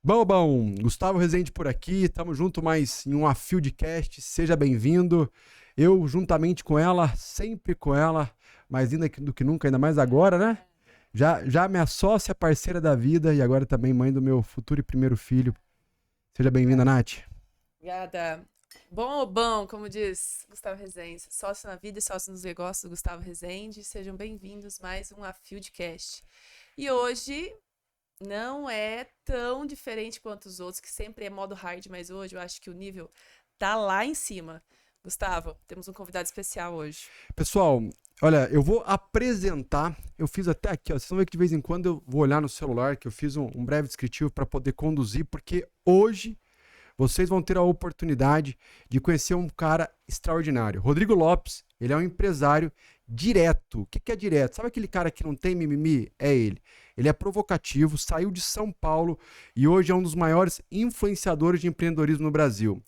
Bom, Gustavo Rezende por aqui, estamos junto mais em um A Fieldcast, seja bem-vindo. Eu, juntamente com ela, sempre com ela, mais linda do que nunca, ainda mais agora, né? Já minha sócia, parceira da vida e agora também mãe do meu futuro e primeiro filho. Seja bem-vinda, Nath. Obrigada. Bom ou bom, como diz Gustavo Rezende, sócio na vida e sócio nos negócios do Gustavo Rezende. Sejam bem-vindos mais um A Fieldcast. E hoje não é tão diferente quanto os outros, que sempre é modo hard, mas hoje eu acho que o nível tá lá em cima. Gustavo, temos um convidado especial hoje. Pessoal, olha, eu vou apresentar, eu fiz até aqui, ó, vocês vão ver que de vez em quando eu vou olhar no celular, que eu fiz um breve descritivo para poder conduzir, porque hoje vocês vão ter a oportunidade de conhecer um cara extraordinário. Rodrigo Lopes, ele é um empresário direto. O que é direto? Sabe aquele cara que não tem mimimi? É ele. Ele é provocativo, saiu de São Paulo e hoje é um dos maiores influenciadores de empreendedorismo no Brasil.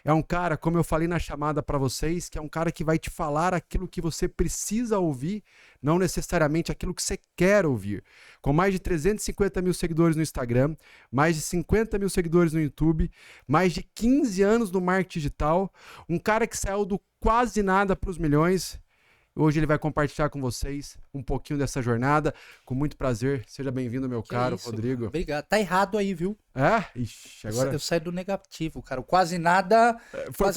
É um cara, como eu falei na chamada para vocês, que é um cara que vai te falar aquilo que você precisa ouvir, não necessariamente aquilo que você quer ouvir. Com mais de 350 mil seguidores no Instagram, mais de 50 mil seguidores no YouTube, mais de 15 anos no marketing digital, um cara que saiu do quase nada para os milhões. Hoje ele vai compartilhar com vocês um pouquinho dessa jornada. Com muito prazer. Seja bem-vindo, meu caro Rodrigo. Obrigado. Tá errado aí, viu? É? Ixi, agora... Eu saí do negativo, cara. Quase nada,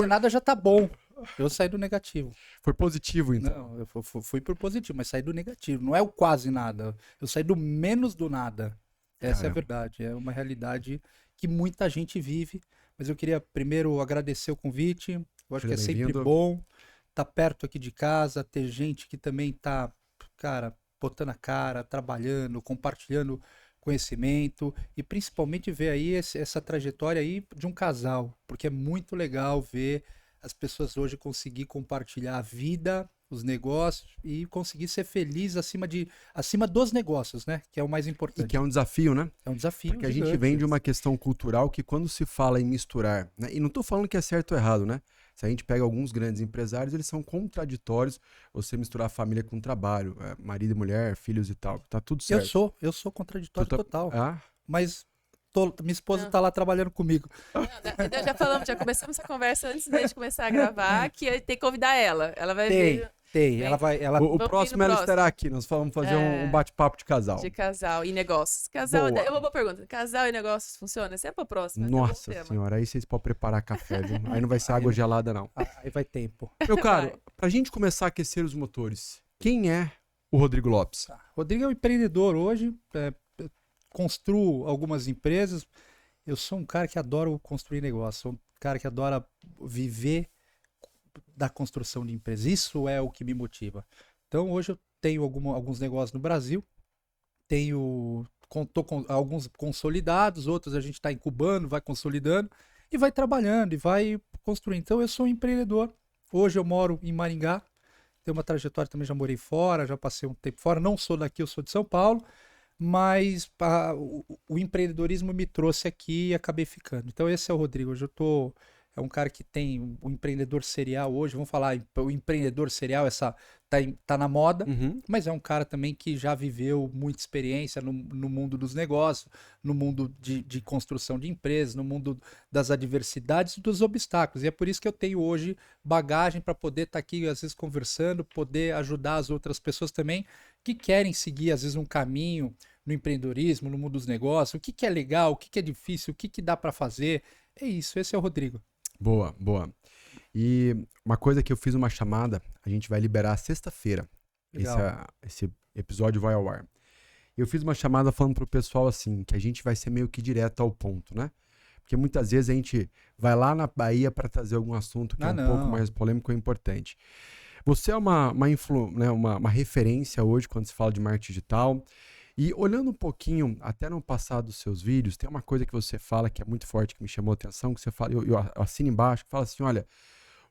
nada já tá bom. Eu saí do negativo. Foi positivo, então. Não, eu fui por positivo, mas saí do negativo. Não é o quase nada. Eu saí do menos do nada. Essa é a verdade. É uma realidade que muita gente vive. Mas eu queria primeiro agradecer o convite. Eu acho que é sempre bom tá perto aqui de casa, ter gente que também tá, cara, botando a cara, trabalhando, compartilhando conhecimento e principalmente ver aí essa trajetória aí de um casal, porque é muito legal ver as pessoas hoje conseguir compartilhar a vida, os negócios e conseguir ser feliz acima dos negócios, né? Que é o mais importante. E que é um desafio, né? É um desafio. Porque a gente vem de uma questão cultural que quando se fala em misturar, né? E não tô falando que é certo ou errado, né? Se a gente pega alguns grandes empresários, eles são contraditórios, você misturar a família com o trabalho, marido e mulher, filhos e tal, tá tudo certo. Eu sou contraditório total, Ah? Mas minha esposa tá lá trabalhando comigo. Não, já começamos essa conversa antes de começar a gravar, que tem que convidar ela. Ela vai vir... Tem, O próximo ela estará aqui, nós vamos fazer um bate-papo de casal. De casal e negócios. Casal, é uma boa pergunta. Casal e negócios funciona? Essa é pra próxima. Nossa senhora, aí vocês podem preparar café, viu? Aí não vai ser água gelada, não. Aí vai tempo. Meu caro, pra gente começar a aquecer os motores, quem é o Rodrigo Lopes? Rodrigo é um empreendedor hoje, construo algumas empresas. Eu sou um cara que adora construir negócio, sou um cara que adora viver da construção de empresas. Isso é o que me motiva. Então hoje eu tenho alguns negócios no Brasil, tô com alguns consolidados, outros a gente está incubando, vai consolidando e vai trabalhando e vai construindo. Então eu sou um empreendedor. Hoje eu moro em Maringá, tenho uma trajetória também, já morei fora, já passei um tempo fora, não sou daqui, eu sou de São Paulo, mas o empreendedorismo me trouxe aqui e acabei ficando. Então esse é o Rodrigo. Hoje é um cara que tem um empreendedor serial hoje, vamos falar, o empreendedor serial, tá na moda, mas é um cara também que já viveu muita experiência no mundo dos negócios, no mundo de construção de empresas, no mundo das adversidades e dos obstáculos. E é por isso que eu tenho hoje bagagem para poder estar aqui, às vezes, conversando, poder ajudar as outras pessoas também que querem seguir, às vezes, um caminho no empreendedorismo, no mundo dos negócios, o que é legal, o que é difícil, o que dá para fazer. É isso, esse é o Rodrigo. Boa. E uma coisa que eu fiz uma chamada, a gente vai liberar sexta-feira. Esse episódio vai ao ar. Eu fiz uma chamada falando pro pessoal assim, que a gente vai ser meio que direto ao ponto, né? Porque muitas vezes a gente vai lá na Bahia para trazer algum assunto que é um pouco mais polêmico ou importante. Você é uma referência hoje quando se fala de marketing digital. E olhando um pouquinho, até no passado dos seus vídeos, tem uma coisa que você fala que é muito forte, que me chamou a atenção, que você fala, eu assino embaixo, que fala assim, olha,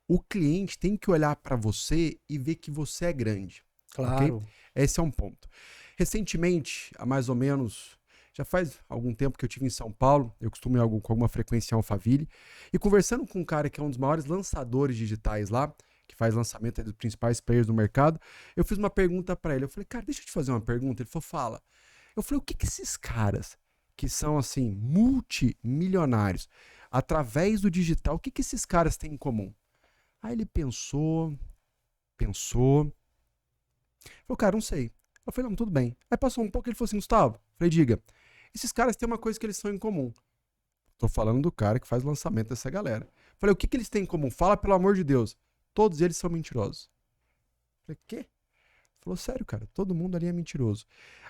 o cliente tem que olhar para você e ver que você é grande. Claro. Okay? Esse é um ponto. Recentemente, há mais ou menos, já faz algum tempo que eu estive em São Paulo, eu costumo ir com alguma frequência em Alphaville, e conversando com um cara que é um dos maiores lançadores digitais lá, que faz lançamento dos principais players do mercado, eu fiz uma pergunta para ele. Eu falei, cara, deixa eu te fazer uma pergunta. Ele falou, fala. Eu falei, o que esses caras que são assim, multimilionários, através do digital, o que esses caras têm em comum? Aí ele pensou, falou, cara, não sei. Eu falei, não, tudo bem. Aí passou um pouco, ele falou assim, Gustavo, falei, diga, esses caras têm uma coisa que eles são em comum. Tô falando do cara que faz o lançamento dessa galera. Falei, o que eles têm em comum? Fala, pelo amor de Deus. Todos eles são mentirosos. Falei, quê? Falou, sério, cara, todo mundo ali é mentiroso.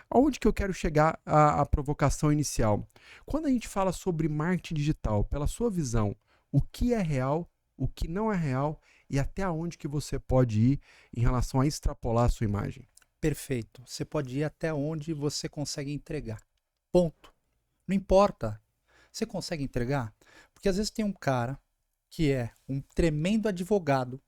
Aonde que eu quero chegar à provocação inicial? Quando a gente fala sobre marketing digital, pela sua visão, o que é real, o que não é real e até onde que você pode ir em relação a extrapolar a sua imagem? Perfeito. Você pode ir até onde você consegue entregar. Ponto. Não importa. Você consegue entregar? Porque às vezes tem um cara que é um tremendo advogado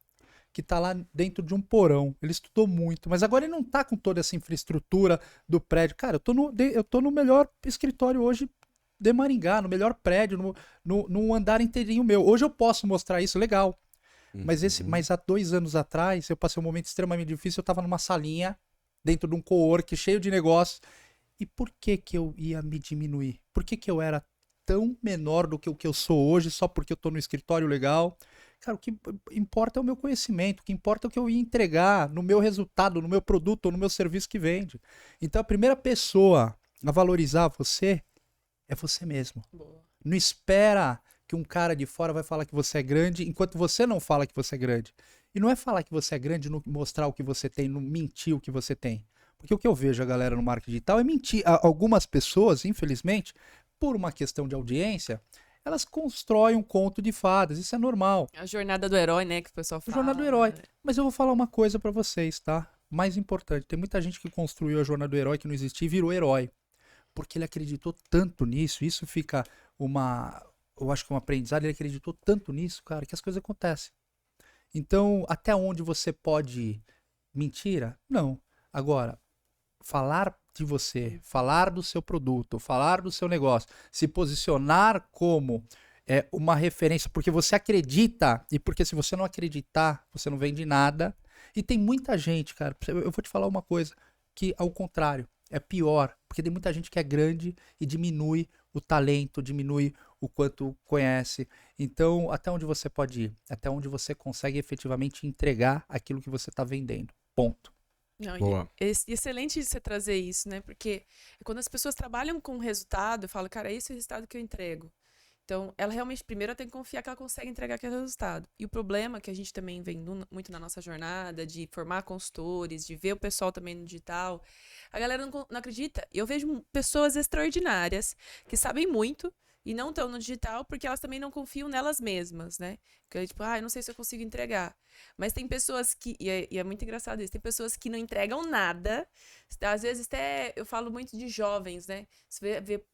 que está lá dentro de um porão. Ele estudou muito, mas agora ele não está com toda essa infraestrutura do prédio. Cara, eu tô no melhor escritório hoje de Maringá, no melhor prédio, no andar inteirinho meu. Hoje eu posso mostrar isso, legal. Mas há 2 anos atrás, eu passei um momento extremamente difícil. Eu estava numa salinha, dentro de um co-work, cheio de negócios. E por que eu ia me diminuir? Por que eu era tão menor do que o que eu sou hoje, só porque eu estou no escritório legal? Cara, o que importa é o meu conhecimento, o que importa é o que eu ia entregar no meu resultado, no meu produto ou no meu serviço que vende. Então a primeira pessoa a valorizar você é você mesmo. Boa. Não espera que um cara de fora vai falar que você é grande, enquanto você não fala que você é grande. E não é falar que você é grande, não mostrar o que você tem, não mentir o que você tem. Porque o que eu vejo a galera no marketing digital é mentir. Algumas pessoas, infelizmente, por uma questão de audiência, elas constroem um conto de fadas. Isso é normal. A jornada do herói, né, que o pessoal A fala. jornada do herói. Mas eu vou falar uma coisa pra vocês, tá? Mais importante, tem muita gente que construiu a jornada do herói que não existia e virou herói. Porque ele acreditou tanto nisso, isso fica eu acho que um aprendizado, ele acreditou tanto nisso, cara, que as coisas acontecem. Então, até onde você pode ir? Mentira? Não. Agora, falar de você, falar do seu produto, falar do seu negócio, se posicionar como uma referência, porque você acredita, e porque se você não acreditar, você não vende nada. E tem muita gente, cara, eu vou te falar uma coisa, que ao contrário, é pior, porque tem muita gente que é grande e diminui o talento, diminui o quanto conhece. Então, até onde você pode ir? Até onde você consegue efetivamente entregar aquilo que você está vendendo. Ponto. Não, Boa. excelente você trazer isso, né? Porque quando as pessoas trabalham com resultado, eu falo, cara, esse é o resultado que eu entrego. Então, ela realmente, primeiro, ela tem que confiar que ela consegue entregar aquele resultado. E o problema que a gente também vem muito na nossa jornada, de formar consultores, de ver o pessoal também no digital, a galera não acredita. E eu vejo pessoas extraordinárias que sabem muito e não estão no digital porque elas também não confiam nelas mesmas, né? Porque, tipo, eu não sei se eu consigo entregar. Mas tem pessoas que, e é muito engraçado isso, tem pessoas que não entregam nada. Às vezes até, eu falo muito de jovens, né? Você vê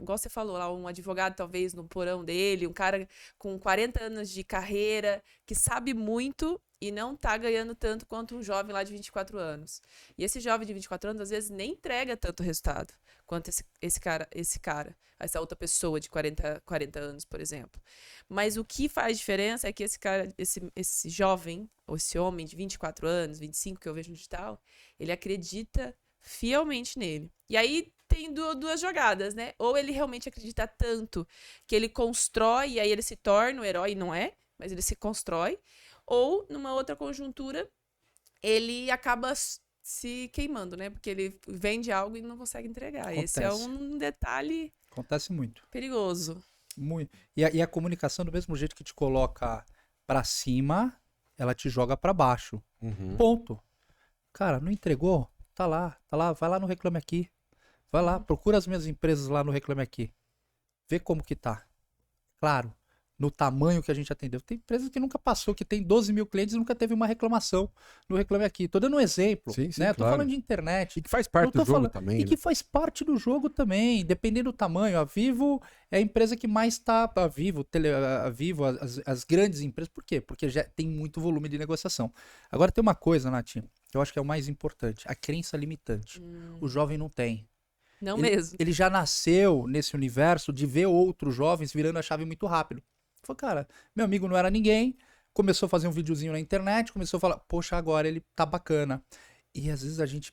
igual você falou lá, um advogado talvez no porão dele, um cara com 40 anos de carreira, que sabe muito e não tá ganhando tanto quanto um jovem lá de 24 anos. E esse jovem de 24 anos, às vezes, nem entrega tanto resultado quanto esse cara, essa outra pessoa de 40 anos, por exemplo. Mas o que faz diferença é que esse cara, esse jovem, ou esse homem de 24 anos, 25 que eu vejo no digital, ele acredita fielmente nele. E aí tem duas jogadas, né? Ou ele realmente acredita tanto que ele constrói e aí ele se torna o herói, não é? Mas ele se constrói. Ou, numa outra conjuntura, ele acaba se queimando, né? Porque ele vende algo e não consegue entregar. Acontece. Esse é um detalhe Acontece muito. perigoso. Muito. E a comunicação, do mesmo jeito que te coloca pra cima, ela te joga pra baixo. Ponto. Cara, não entregou? Tá lá. Vai lá no Reclame Aqui. Vai lá, procura as minhas empresas lá no Reclame Aqui. Vê como que tá. Claro, no tamanho que a gente atendeu. Tem empresas que nunca passou, que tem 12 mil clientes e nunca teve uma reclamação no Reclame Aqui. Tô dando um exemplo, Sim, né? Tô claro. falando de internet. E que faz parte do jogo também, E que faz parte do jogo também, dependendo do tamanho. A Vivo é a empresa que mais tá... A Vivo, as grandes empresas. Por quê? Porque já tem muito volume de negociação. Agora tem uma coisa, Natinha, que eu acho que é o mais importante. A crença limitante. O jovem não tem. Não mesmo. Ele já nasceu nesse universo de ver outros jovens virando a chave muito rápido. Falei, cara, meu amigo não era ninguém, começou a fazer um videozinho na internet, começou a falar, poxa, agora ele tá bacana. E às vezes a gente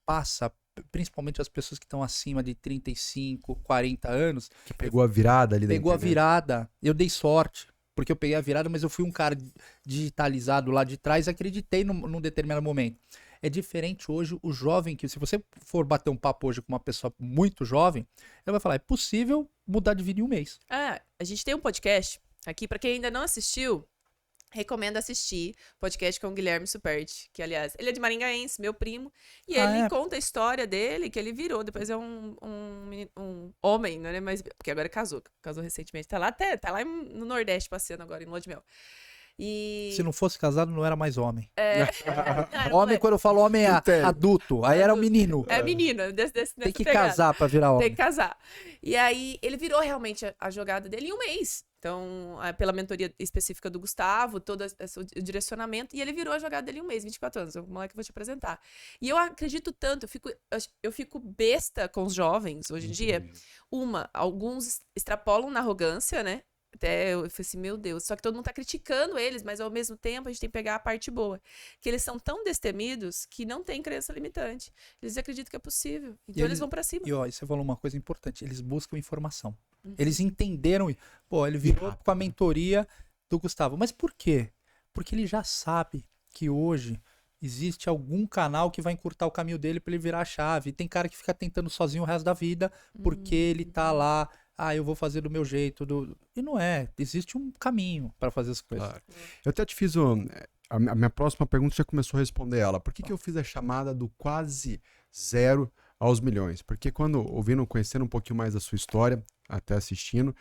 passa principalmente as pessoas que estão acima de 35, 40 anos. Que pegou a virada ali da Pegou a internet. virada. Eu dei sorte, porque eu peguei a virada, mas eu fui um cara digitalizado lá de trás e acreditei num determinado momento. É diferente hoje o jovem, que se você for bater um papo hoje com uma pessoa muito jovem, ela vai falar, é possível mudar de vida em um mês. A gente tem um podcast aqui, pra quem ainda não assistiu, recomendo assistir podcast com o Guilherme Superti, que, aliás, ele é de Maringaense, meu primo, e ele conta a história dele, que ele virou, depois é um homem, né, mas, porque agora casou recentemente, tá lá no Nordeste passeando agora, em Lua de Mel. E... Se não fosse casado, não era mais homem. Homem, quando eu falo homem, é adulto. Aí era o menino. É menino, Tem que casar pra virar homem. Tem que casar. E aí, ele virou realmente a jogada dele em um mês. Então, pela mentoria específica do Gustavo, todo o direcionamento, e ele virou a jogada dele em um mês, 24 anos. O moleque que eu vou te apresentar. E eu acredito tanto, eu fico besta com os jovens hoje em dia. Alguns extrapolam na arrogância, né? Até eu falei assim, meu Deus, só que todo mundo tá criticando eles, mas ao mesmo tempo a gente tem que pegar a parte boa. Que eles são tão destemidos que não tem crença limitante. Eles acreditam que é possível. Então eles vão pra cima. E ó, você falou uma coisa importante, eles buscam informação. Eles entenderam. Pô, ele virou com a mentoria do Gustavo. Mas por quê? Porque ele já sabe que hoje existe algum canal que vai encurtar o caminho dele pra ele virar a chave. E tem cara que fica tentando sozinho o resto da vida porque ele tá lá... eu vou fazer do meu jeito. E não é. Existe um caminho para fazer as coisas. Claro. Eu até te fiz a minha próxima pergunta, já começou a responder ela. Por que eu fiz a chamada do quase zero aos milhões? Porque quando conhecendo um pouquinho mais da sua história, até assistindo,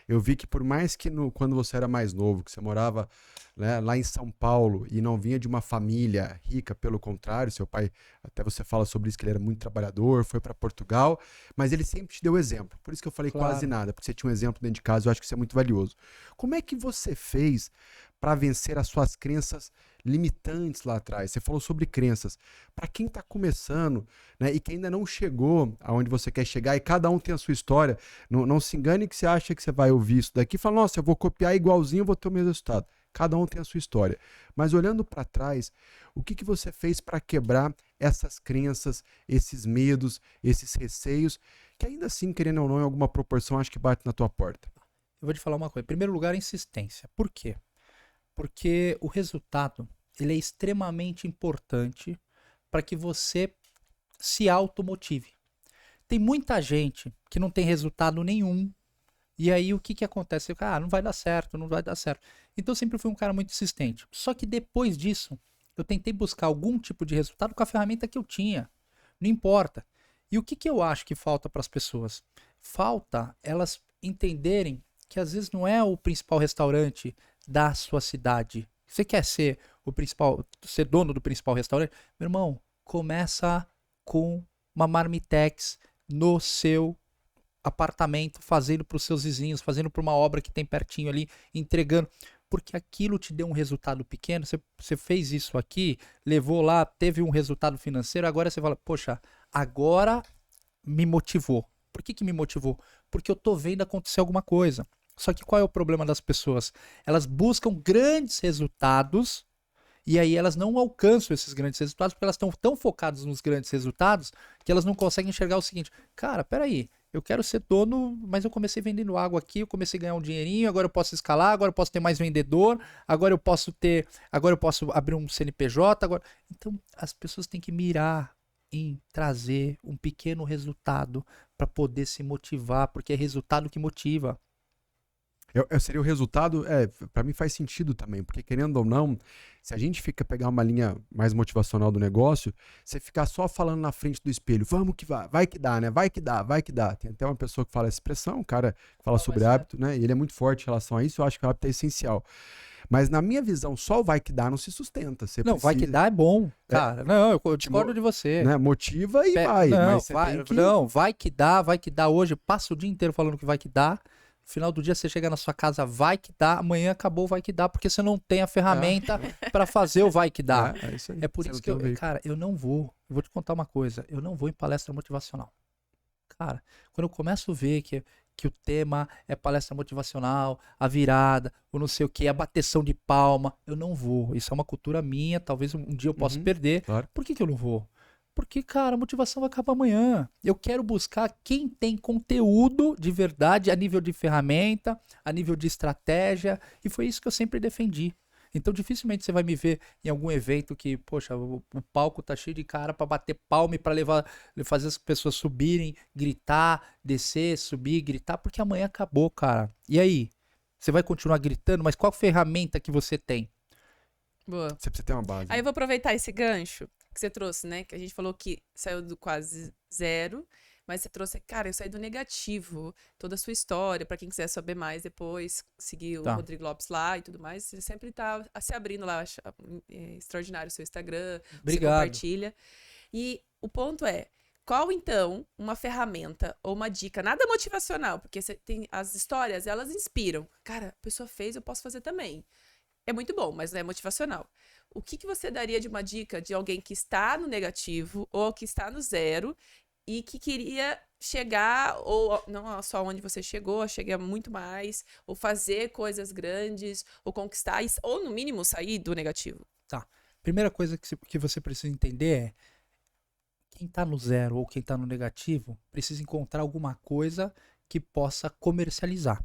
eu vi que por mais que quando você era mais novo, que você morava, né, lá em São Paulo e não vinha de uma família rica, pelo contrário, seu pai, até você fala sobre isso, que ele era muito trabalhador, foi para Portugal, mas ele sempre te deu exemplo. Por isso que eu falei quase nada, porque você tinha um exemplo dentro de casa, eu acho que isso é muito valioso. Como é que você fez para vencer as suas crenças limitantes lá atrás? Você falou sobre crenças. Para quem está começando, né, e que ainda não chegou aonde você quer chegar, e cada um tem a sua história, não se engane que você acha que você vai ouvir isso daqui e fala, nossa, eu vou copiar igualzinho, vou ter o mesmo resultado. Cada um tem a sua história. Mas olhando para trás, o que você fez para quebrar essas crenças, esses medos, esses receios, que ainda assim, querendo ou não, em alguma proporção, acho que bate na tua porta? Eu vou te falar uma coisa. Em primeiro lugar, a insistência. Por quê? Porque o resultado ele é extremamente importante para que você se automotive. Tem muita gente que não tem resultado nenhum. E aí o que acontece? Não vai dar certo, não vai dar certo. Então eu sempre fui um cara muito insistente. Só que depois disso, eu tentei buscar algum tipo de resultado com a ferramenta que eu tinha. Não importa. E o que eu acho que falta para as pessoas? Falta elas entenderem que às vezes não é o principal restaurante da sua cidade. Você quer ser ser dono do principal restaurante? Meu irmão, começa com uma marmitex no seu apartamento, fazendo para os seus vizinhos, fazendo para uma obra que tem pertinho ali, entregando. Porque aquilo te deu um resultado pequeno, você fez isso aqui, levou lá, teve um resultado financeiro, agora você fala, poxa, agora me motivou. Por que me motivou? Porque eu tô vendo acontecer alguma coisa. Só que qual é o problema das pessoas? Elas buscam grandes resultados e aí elas não alcançam esses grandes resultados porque elas estão tão focadas nos grandes resultados que elas não conseguem enxergar o seguinte, cara, peraí, eu quero ser dono, mas eu comecei vendendo água aqui, eu comecei a ganhar um dinheirinho, agora eu posso escalar, agora eu posso ter mais vendedor, agora eu posso abrir um CNPJ, agora... Então, as pessoas têm que mirar em trazer um pequeno resultado para poder se motivar, porque é resultado que motiva. Seria o resultado, para mim faz sentido também, porque querendo ou não, se a gente pegar uma linha mais motivacional do negócio, você ficar só falando na frente do espelho, vamos que vai que dá, né? Vai que dá, vai que dá. Tem até uma pessoa que fala essa expressão, um cara que fala sobre hábito, né? E ele é muito forte em relação a isso, eu acho que o hábito é essencial. Mas na minha visão, só o vai que dá não se sustenta. Você não, vai que dá é bom, cara. Não, eu discordo de você. Né? Motiva e vai. Não, mas vai que dá hoje, passa o dia inteiro falando que vai que dá. No final do dia você chega na sua casa, vai que dá, amanhã acabou, vai que dá, porque você não tem a ferramenta para fazer o vai que dá. É por isso que eu não vou. Eu vou te contar uma coisa, eu não vou em palestra motivacional. Cara, quando eu começo a ver que o tema é palestra motivacional, a virada, ou não sei o que, a bateção de palma, eu não vou. Isso é uma cultura minha, talvez um dia eu possa perder. Claro. Por que eu não vou? Porque, cara, a motivação vai acabar amanhã. Eu quero buscar quem tem conteúdo de verdade a nível de ferramenta, a nível de estratégia, e foi isso que eu sempre defendi. Então, dificilmente você vai me ver em algum evento que, poxa, o palco tá cheio de cara para bater palma e para fazer as pessoas subirem, gritar, descer, subir, gritar, porque amanhã acabou, cara. E aí? Você vai continuar gritando, mas qual ferramenta que você tem? Boa. Você precisa ter uma base. Aí eu vou aproveitar esse gancho que você trouxe, né? Que a gente falou que saiu do quase zero, mas você trouxe, cara, eu saí do negativo, toda a sua história, pra quem quiser saber mais depois, seguir o Tá. Rodrigo Lopes lá e tudo mais, você sempre tá se abrindo lá, acho extraordinário o seu Instagram, você Obrigado. compartilha. E o ponto é, qual então uma ferramenta ou uma dica, nada motivacional, porque você tem as histórias, elas inspiram. Cara, a pessoa fez, eu posso fazer também. É muito bom, mas não é motivacional. O que você daria de uma dica de alguém que está no negativo ou que está no zero e que queria chegar, ou não só onde você chegou, chegar muito mais, ou fazer coisas grandes, ou conquistar, ou no mínimo sair do negativo? Tá. Primeira coisa que você precisa entender é quem tá no zero ou quem tá no negativo precisa encontrar alguma coisa que possa comercializar.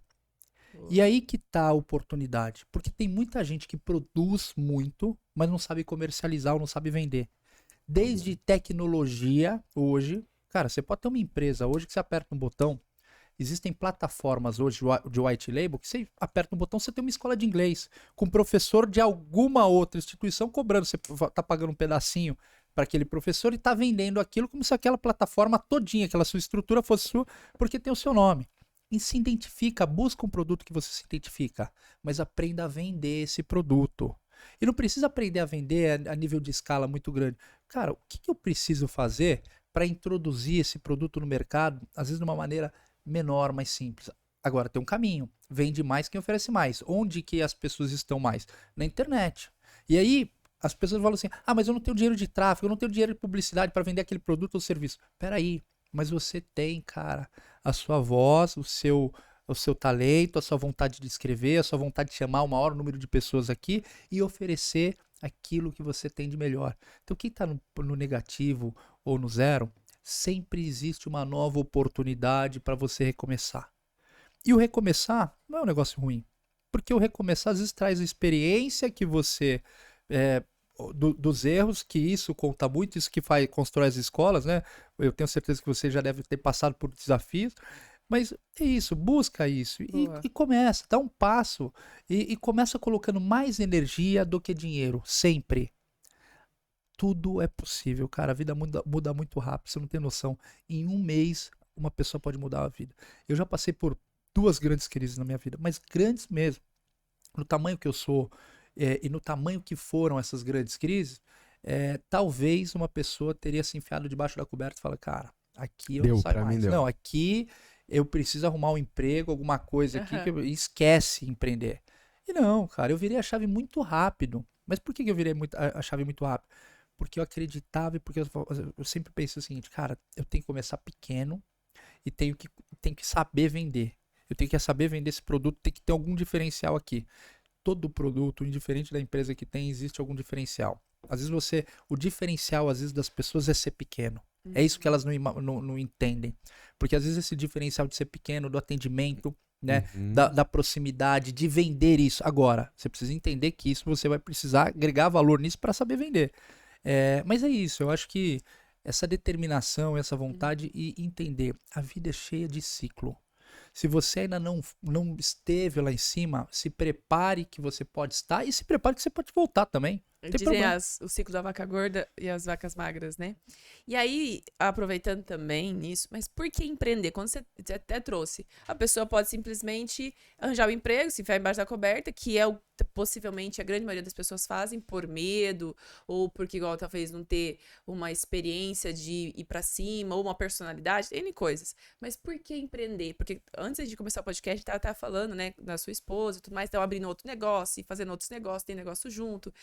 E aí que tá a oportunidade. Porque tem muita gente que produz muito, mas não sabe comercializar ou não sabe vender. Desde tecnologia, hoje, cara, você pode ter uma empresa hoje que você aperta um botão. Existem plataformas hoje de white label que você aperta um botão, você tem uma escola de inglês com professor de alguma outra instituição cobrando. Você tá pagando um pedacinho para aquele professor e tá vendendo aquilo como se aquela plataforma todinha, aquela sua estrutura fosse sua, porque tem o seu nome. E se identifica, busca um produto que você se identifica, mas aprenda a vender esse produto. E não precisa aprender a vender a nível de escala muito grande. Cara, o que eu preciso fazer para introduzir esse produto no mercado, às vezes de uma maneira menor, mais simples? Agora tem um caminho. Vende mais quem oferece mais. Onde que as pessoas estão mais? Na internet. E aí as pessoas falam assim, mas eu não tenho dinheiro de tráfego, eu não tenho dinheiro de publicidade para vender aquele produto ou serviço. Peraí, mas você tem, cara, a sua voz, o seu talento, a sua vontade de escrever, a sua vontade de chamar o maior número de pessoas aqui e oferecer aquilo que você tem de melhor. Então quem está no negativo ou no zero, sempre existe uma nova oportunidade para você recomeçar. E o recomeçar não é um negócio ruim, porque o recomeçar às vezes traz a experiência que você... dos erros, que isso conta muito, isso que constrói as escolas, né? Eu tenho certeza que você já deve ter passado por desafios, mas é isso, busca isso e começa, dá um passo e começa colocando mais energia do que dinheiro, sempre. Tudo é possível, cara, a vida muda muito rápido, você não tem noção. Em um mês, uma pessoa pode mudar a vida. Eu já passei por 2 grandes crises na minha vida, mas grandes mesmo, no tamanho que eu sou, e no tamanho que foram essas grandes crises, talvez uma pessoa teria se enfiado debaixo da coberta e falado, cara, aqui eu não saio mais. Não, aqui eu preciso arrumar um emprego, alguma coisa aqui, que esquece empreender. E não, cara, eu virei a chave muito rápido. Mas por que eu virei a chave muito rápido? Porque eu acreditava e porque eu sempre pensei o seguinte, cara, eu tenho que começar pequeno e tenho que saber vender. Eu tenho que saber vender esse produto, tem que ter algum diferencial aqui. Todo produto, indiferente da empresa que tem, existe algum diferencial. Às vezes o diferencial às vezes das pessoas é ser pequeno. É isso que elas não entendem. Porque às vezes esse diferencial de ser pequeno, do atendimento, né, da proximidade, de vender isso. Agora, você precisa entender que isso você vai precisar agregar valor nisso para saber vender. Mas é isso, eu acho que essa determinação, essa vontade e entender, a vida é cheia de ciclo. Se você ainda não esteve lá em cima, se prepare que você pode estar e se prepare que você pode voltar também. Dizem o ciclo da vaca gorda e as vacas magras, né? E aí, aproveitando também isso, mas por que empreender? Quando você até trouxe, a pessoa pode simplesmente arranjar um emprego, se enfiar embaixo da coberta, que é possivelmente a grande maioria das pessoas fazem por medo, ou porque, igual talvez não ter uma experiência de ir pra cima, ou uma personalidade, tem coisas. Mas por que empreender? Porque antes de começar o podcast, a gente tava falando, né, da sua esposa e tudo mais, estão abrindo outro negócio e fazendo outros negócios, tem negócio junto.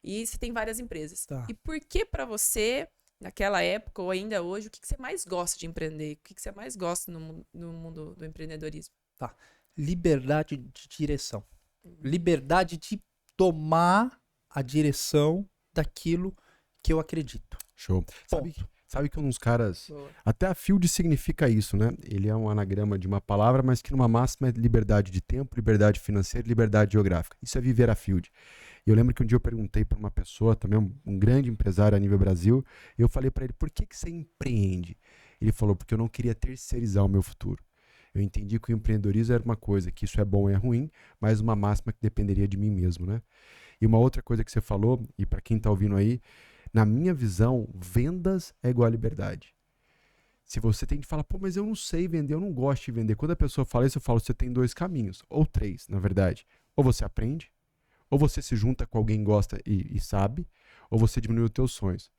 E você tem várias empresas. Tá. E por que pra você, naquela época ou ainda hoje, o que você mais gosta de empreender? O que você mais gosta no mundo do empreendedorismo? Tá. Liberdade de direção. Liberdade de tomar a direção daquilo que eu acredito. Show. Sabe que um dos caras... Boa. Até a Field significa isso, né? Ele é um anagrama de uma palavra, mas que numa máxima é liberdade de tempo, liberdade financeira e liberdade geográfica. Isso é viver a Field. E eu lembro que um dia eu perguntei para uma pessoa, também um grande empresário a nível Brasil, e eu falei para ele, por que você empreende? Ele falou, porque eu não queria terceirizar o meu futuro. Eu entendi que o empreendedorismo era uma coisa, que isso é bom e é ruim, mas uma máxima que dependeria de mim mesmo, né? E uma outra coisa que você falou, e para quem está ouvindo aí, na minha visão, vendas é igual a liberdade. Se você tem que falar, pô, mas eu não sei vender, eu não gosto de vender. Quando a pessoa fala isso, eu falo, você tem 2 caminhos, ou 3, na verdade. Ou você aprende, ou você se junta com alguém que gosta e sabe, ou você diminui os teus sonhos.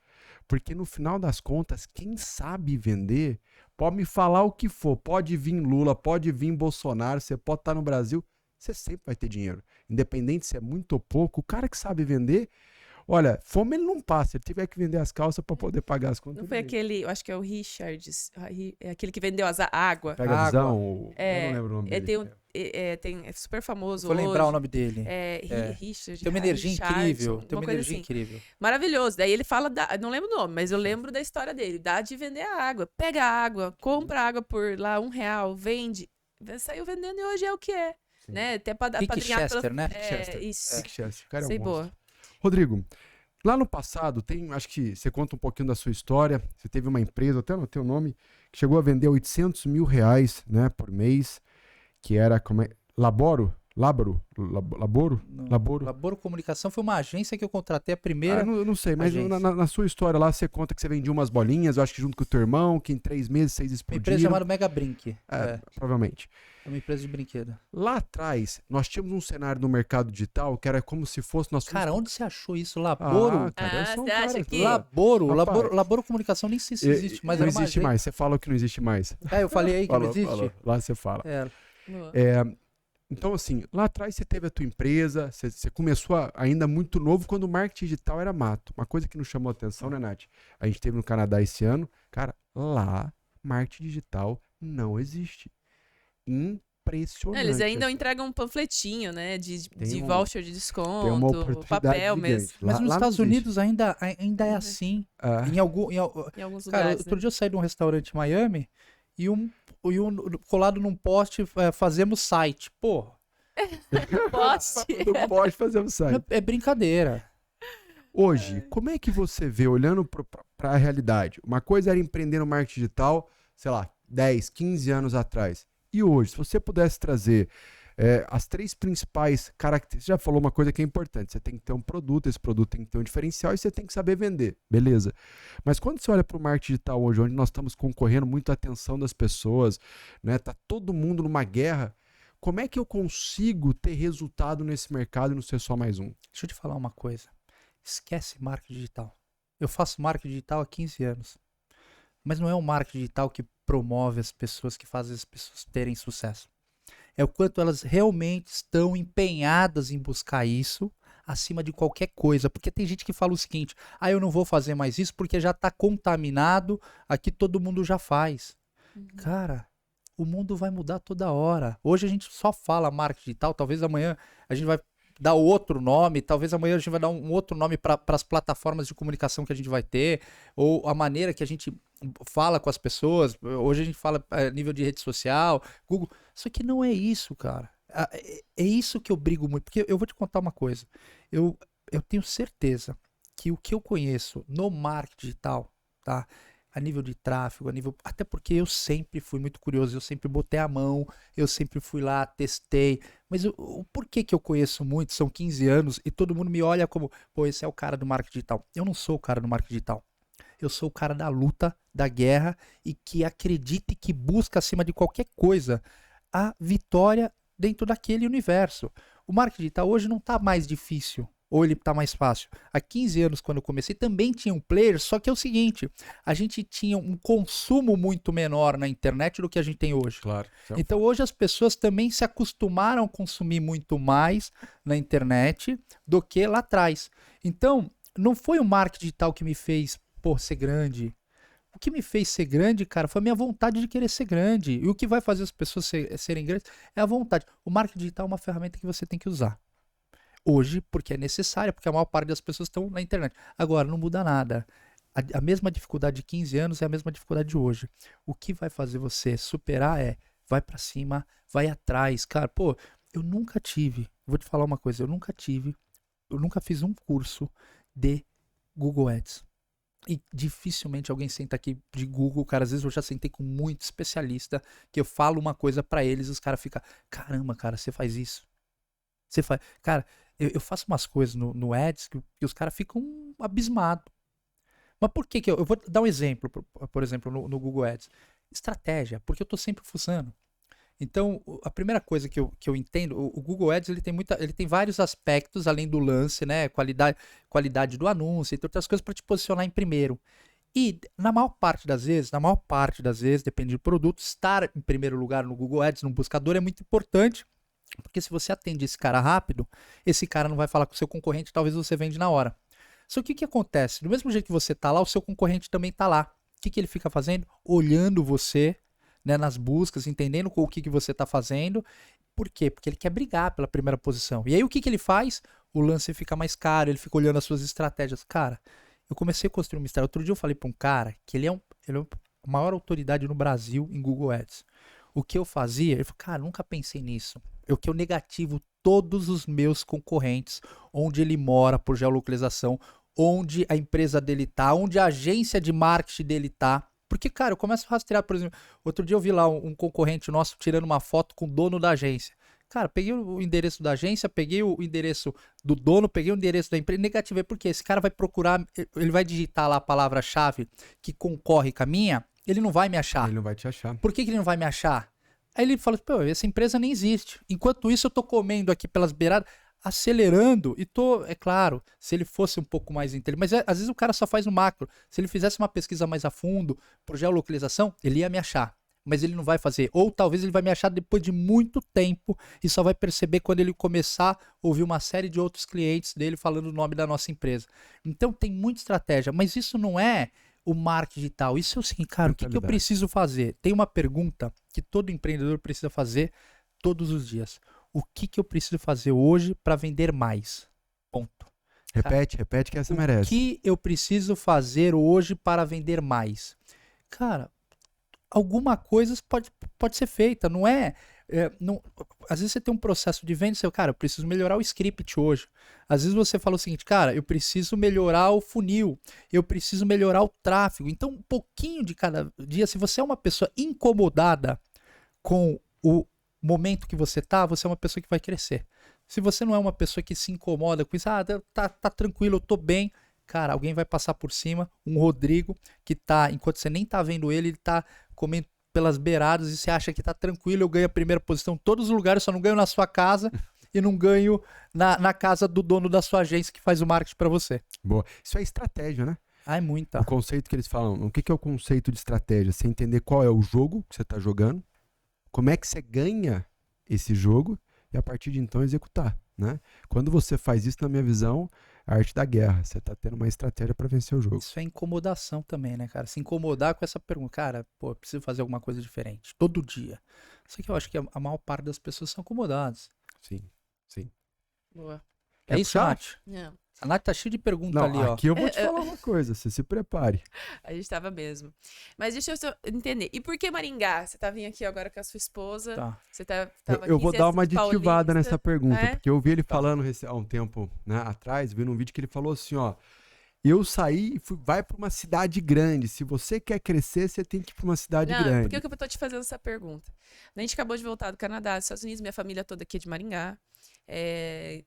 Porque no final das contas, quem sabe vender, pode me falar o que for, pode vir Lula, pode vir Bolsonaro, você pode estar no Brasil, você sempre vai ter dinheiro. Independente se é muito ou pouco, o cara que sabe vender, olha, fome ele não passa, ele tiver que vender as calças para poder pagar as contas. Não foi aquele, eu acho que é o Richards, é aquele que vendeu a água. Pega a visão, eu É, não lembro o nome dele. É super famoso Vou hoje. lembrar o nome dele. Richard. Tem uma energia Richardson, incrível. Tem uma uma coisa energia assim. incrível. Maravilhoso. Daí ele fala, não lembro o nome, mas eu lembro da história dele. Dá de vender a água. Pega a água, compra água por lá R$1, vende. Saiu vendendo e hoje é o que é. Sim. Né? Até para Rick padrinhar Chester, né? Isso. Rick Chester, o cara é um Sei monstro. boa. Rodrigo, lá no passado, acho que você conta um pouquinho da sua história. Você teve uma empresa, até anotei o nome, que chegou a vender R$800 mil, né, por mês, que era Laboro? Laboro? Laboro Comunicação foi uma agência que eu contratei a primeira. Eu não sei, mas agência. na sua história lá, você conta que você vendia umas bolinhas, eu acho que junto com o teu irmão, que em 3 meses vocês Uma explodiram. empresa chamada Mega Brink. Provavelmente. É uma empresa de brinquedo. Lá atrás, nós tínhamos um cenário no mercado digital que era como se fosse... Cara, onde você achou isso? Laboro? Cara, eu sou um você acha cara... que- Laboro Comunicação, nem sei se existe, mas não era uma existe agência. mais, você fala que não existe mais. Eu falei aí que não existe? Falou. Lá você fala. Boa. Então, assim, lá atrás você teve a tua empresa, você começou ainda muito novo quando o marketing digital era mato. Uma coisa que nos chamou a atenção, né, Nath? A gente teve no Canadá esse ano, cara, lá marketing digital não existe. Impressionante. Eles ainda assim. entregam um panfletinho, né? De Tem voucher de Tem uma desconto, oportunidade papel gigante. mesmo. Mas Lá nos não Estados existe. Unidos ainda é assim. Em algum, Em alguns cara, lugares. outro dia eu saí de um restaurante em Miami e um colado num post, fazemos site. Pô, Poste. Não pode fazer um site. é brincadeira. Hoje, como é que você vê, olhando para a realidade? Uma coisa era empreender no marketing digital, sei lá, 10, 15 anos atrás. E hoje, se você pudesse trazer as 3 principais características, você já falou uma coisa que é importante, você tem que ter um produto, esse produto tem que ter um diferencial e você tem que saber vender, beleza. Mas quando você olha para o marketing digital hoje, onde nós estamos concorrendo muito à atenção das pessoas, né, tá todo mundo numa guerra, como é que eu consigo ter resultado nesse mercado e não ser só mais um? Deixa eu te falar uma coisa. Esquece marketing digital. Eu faço marketing digital há 15 anos. Mas não é o marketing digital que promove as pessoas, que faz as pessoas terem sucesso. É o quanto elas realmente estão empenhadas em buscar isso acima de qualquer coisa. Porque tem gente que fala o seguinte, eu não vou fazer mais isso porque já está contaminado, aqui todo mundo já faz. Cara, o mundo vai mudar toda hora. Hoje a gente só fala marketing digital, talvez amanhã a gente vai dar outro nome, talvez amanhã a gente vai dar um outro nome para as plataformas de comunicação que a gente vai ter, ou a maneira que a gente fala com as pessoas. Hoje a gente fala a nível de rede social, Google. Só que não é isso, cara. É isso que eu brigo muito. Porque eu vou te contar uma coisa. Eu tenho certeza que o que eu conheço no marketing digital, tá? A nível de tráfego, até porque eu sempre fui muito curioso, eu sempre botei a mão, eu sempre fui lá, testei. Mas o porquê que eu conheço muito, são 15 anos, e todo mundo me olha como, pô, esse é o cara do marketing digital. Eu não sou o cara do marketing digital. Eu sou o cara da luta, da guerra, e que acredita e que busca, acima de qualquer coisa, a vitória dentro daquele universo. O marketing digital hoje não está mais difícil. Ou ele está mais fácil? Há 15 anos, quando eu comecei, também tinha um player, só que é o seguinte, a gente tinha um consumo muito menor na internet do que a gente tem hoje. Claro. Então hoje as pessoas também se acostumaram a consumir muito mais na internet do que lá atrás. Então, não foi o marketing digital que me fez, ser grande. O que me fez ser grande, cara, foi a minha vontade de querer ser grande. E o que vai fazer as pessoas serem grandes é a vontade. O marketing digital é uma ferramenta que você tem que usar. Hoje, porque é necessária, porque a maior parte das pessoas estão na internet. Agora, não muda nada. A mesma dificuldade de 15 anos é a mesma dificuldade de hoje. O que vai fazer você superar vai pra cima, vai atrás. Cara, pô, eu nunca tive, vou te falar uma coisa, eu nunca fiz um curso de Google Ads. E dificilmente alguém senta aqui de Google, cara, às vezes eu já sentei com muito especialista, que eu falo uma coisa pra eles e os caras ficam, caramba, cara, você faz isso? Você faz... Cara, eu faço umas coisas no Ads que os caras ficam abismados. Mas por que eu vou dar um exemplo, por exemplo, no Google Ads. Estratégia, porque eu tô sempre fuçando. Então, a primeira coisa que eu entendo, o Google Ads ele tem vários aspectos além do lance, né? Qualidade do anúncio, e outras coisas para te posicionar em primeiro. E na maior parte das vezes, depende do produto, estar em primeiro lugar no Google Ads, no buscador, é muito importante. Porque se você atende esse cara rápido, esse cara não vai falar com o seu concorrente, talvez você vende na hora. Só que o que acontece? Do mesmo jeito que você tá lá, o seu concorrente também tá lá. O que ele fica fazendo? Olhando você, né, nas buscas, entendendo o que você está fazendo. Por quê? Porque ele quer brigar pela primeira posição. E aí o que ele faz? O lance fica mais caro, ele fica olhando as suas estratégias. Cara, eu comecei a construir uma estratégia. Outro dia eu falei para um cara que ele é a maior autoridade no Brasil em Google Ads. O que eu fazia? Ele falou, cara, nunca pensei nisso. Eu negativo todos os meus concorrentes, onde ele mora por geolocalização, onde a empresa dele tá, onde a agência de marketing dele tá. Porque, cara, eu começo a rastrear, por exemplo, outro dia eu vi lá um concorrente nosso tirando uma foto com o dono da agência. Cara, peguei o endereço da agência, peguei o endereço do dono, peguei o endereço da empresa, negativei. Por quê? Esse cara vai procurar, ele vai digitar lá a palavra-chave que concorre com a minha, ele não vai me achar. Ele não vai te achar. Por que ele não vai me achar? Aí ele fala, pô, essa empresa nem existe. Enquanto isso, eu tô comendo aqui pelas beiradas, acelerando, e tô, é claro, se ele fosse um pouco mais inteligente, mas às vezes o cara só faz no macro. Se ele fizesse uma pesquisa mais a fundo, por geolocalização, ele ia me achar. Mas ele não vai fazer. Ou talvez ele vai me achar depois de muito tempo e só vai perceber quando ele começar a ouvir uma série de outros clientes dele falando o nome da nossa empresa. Então tem muita estratégia, mas isso não é o marketing digital. Isso é o seguinte, cara, o que eu preciso fazer? Tem uma pergunta que todo empreendedor precisa fazer todos os dias. O que eu preciso fazer hoje para vender mais? Ponto. Repete que essa merece. O que eu preciso fazer hoje para vender mais? Cara, alguma coisa pode ser feita, não é? Às vezes você tem um processo de venda e você, cara, eu preciso melhorar o script hoje. Às vezes você fala o seguinte, cara, eu preciso melhorar o funil, eu preciso melhorar o tráfego. Então, um pouquinho de cada dia, se você é uma pessoa incomodada com o momento que você é uma pessoa que vai crescer. Se você não é uma pessoa que se incomoda com isso, tá tranquilo, eu tô bem, cara, alguém vai passar por cima, um Rodrigo que tá, enquanto você nem tá vendo ele tá comendo pelas beiradas e você acha que tá tranquilo, eu ganho a primeira posição em todos os lugares, só não ganho na sua casa e não ganho na casa do dono da sua agência que faz o marketing pra você. Boa. Isso é estratégia, né? É muita. O conceito que eles falam, o que é o conceito de estratégia? Você entender qual é o jogo que você tá jogando, como é que você ganha esse jogo e a partir de então executar, né? Quando você faz isso, na minha visão, a arte da guerra. Você tá tendo uma estratégia para vencer o jogo. Isso é incomodação também, né, cara? Se incomodar com essa pergunta, cara, pô, eu preciso fazer alguma coisa diferente, todo dia. Só que eu acho que a maior parte das pessoas são acomodadas. Sim. Boa. É isso, Nath? Não. A Nath tá cheia de perguntas Não, ali, ó. aqui eu vou te falar uma coisa, você se prepare. A gente tava mesmo. Mas deixa eu só entender. E por que Maringá? Você tá vindo aqui agora com a sua esposa. Tá. Você tava Eu aqui, vou você dar é uma aditivada paulista. nessa pergunta, É? porque eu vi ele falando há um tempo, né, atrás, vi num vídeo que ele falou assim, ó, eu saí e vai para uma cidade grande. Se você quer crescer, você tem que ir para uma cidade Não, grande. por que eu tô te fazendo essa pergunta? A gente acabou de voltar do Canadá, dos Estados Unidos, minha família toda aqui é de Maringá.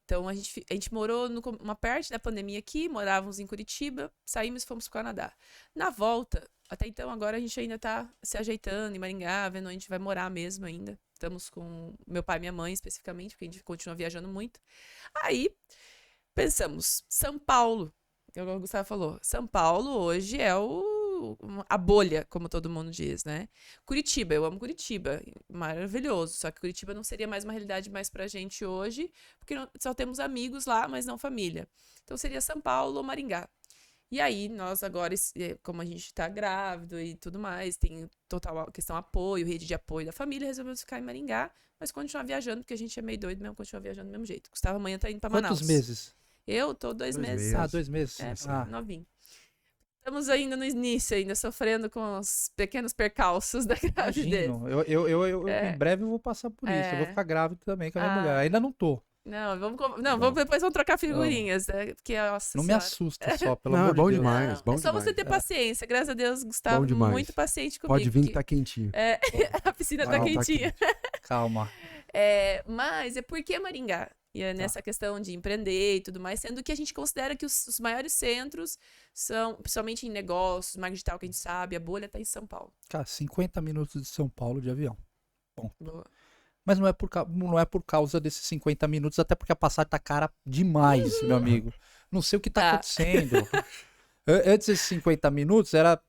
Então a gente morou uma parte da pandemia aqui, morávamos em Curitiba, saímos e fomos pro Canadá. Na volta, até então agora a gente ainda tá se ajeitando em Maringá, vendo onde a gente vai morar mesmo ainda. Estamos com meu pai e minha mãe especificamente, porque a gente continua viajando muito. Aí pensamos, São Paulo, que é o que o Gustavo falou. São Paulo hoje é a bolha, como todo mundo diz, né? Curitiba, eu amo Curitiba, maravilhoso. Só que Curitiba não seria mais uma realidade mais pra gente hoje, porque só temos amigos lá, mas não família. Então seria São Paulo ou Maringá. E aí, nós agora, como a gente tá grávido e tudo mais, tem total questão apoio, rede de apoio da família, resolvemos ficar em Maringá, mas continuar viajando, porque a gente é meio doido mesmo, continuar viajando do mesmo jeito. Gustavo amanhã tá indo pra Manaus. Quantos meses? Eu tô 2 meses. Ah, 2 meses. É, Ah. novinho. Estamos ainda no início, ainda sofrendo com os pequenos percalços da gravidez. Imagino. Em breve eu vou passar por isso. Eu vou ficar grávido também com a minha mulher. Ainda não tô. Não, depois vamos trocar figurinhas, né? Porque, nossa Não me senhora. assusta só, pelo Não, amor é bom de Deus. demais, bom É só demais. você ter paciência. Graças a Deus, Gustavo, Bom demais. muito paciente comigo. Pode vir que que- tá quentinho. a piscina tá Não, tá quentinha. Calma. Mas é porque Maringá. E é nessa questão de empreender e tudo mais, sendo que a gente considera que os maiores centros são, principalmente em negócios, marketing digital, que a gente sabe, a bolha tá em São Paulo. Cara, 50 minutos de São Paulo de avião. Boa. Mas não é por causa desses 50 minutos, até porque a passagem tá cara demais, meu amigo. Não sei o que tá acontecendo. Antes desses 50 minutos, era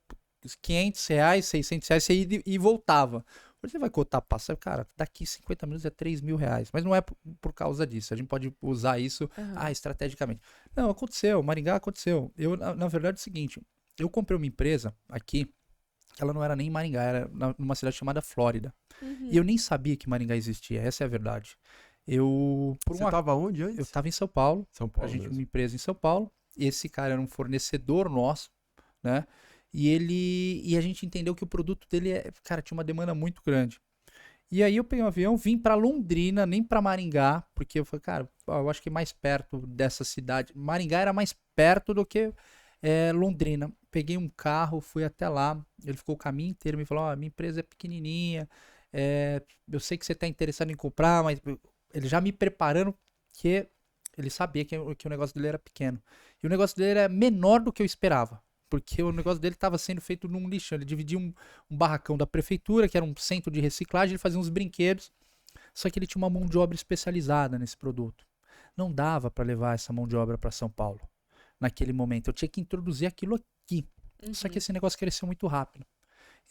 R$500, R$600, você ia e voltava. Hoje você vai cotar a passagem, cara, daqui 50 minutos é R$3.000. Mas não é por causa disso. A gente pode usar isso estrategicamente. Não, aconteceu. Maringá aconteceu. Na verdade, é o seguinte. Eu comprei uma empresa aqui, ela não era nem em Maringá, era numa cidade chamada Flórida. E eu nem sabia que Maringá existia, essa é a verdade. Você tava onde antes? Eu tava em São Paulo. São Paulo A gente mesmo. uma empresa em São Paulo. Esse cara era um fornecedor nosso, né? E a gente entendeu que o produto dele, cara, tinha uma demanda muito grande. E aí eu peguei um avião, vim pra Londrina, nem pra Maringá, porque eu falei, cara, eu acho que é mais perto dessa cidade. Maringá era mais perto do que Londrina. Peguei um carro, fui até lá, ele ficou o caminho inteiro, me falou, minha empresa é pequenininha, eu sei que você tá interessado em comprar, mas ele já me preparando, que ele sabia que o negócio dele era pequeno. E o negócio dele era menor do que eu esperava. Porque o negócio dele estava sendo feito num lixão. Ele dividia um barracão da prefeitura, que era um centro de reciclagem, ele fazia uns brinquedos. Só que ele tinha uma mão de obra especializada nesse produto. Não dava para levar essa mão de obra para São Paulo naquele momento. Eu tinha que introduzir aquilo aqui. Só que esse negócio cresceu muito rápido.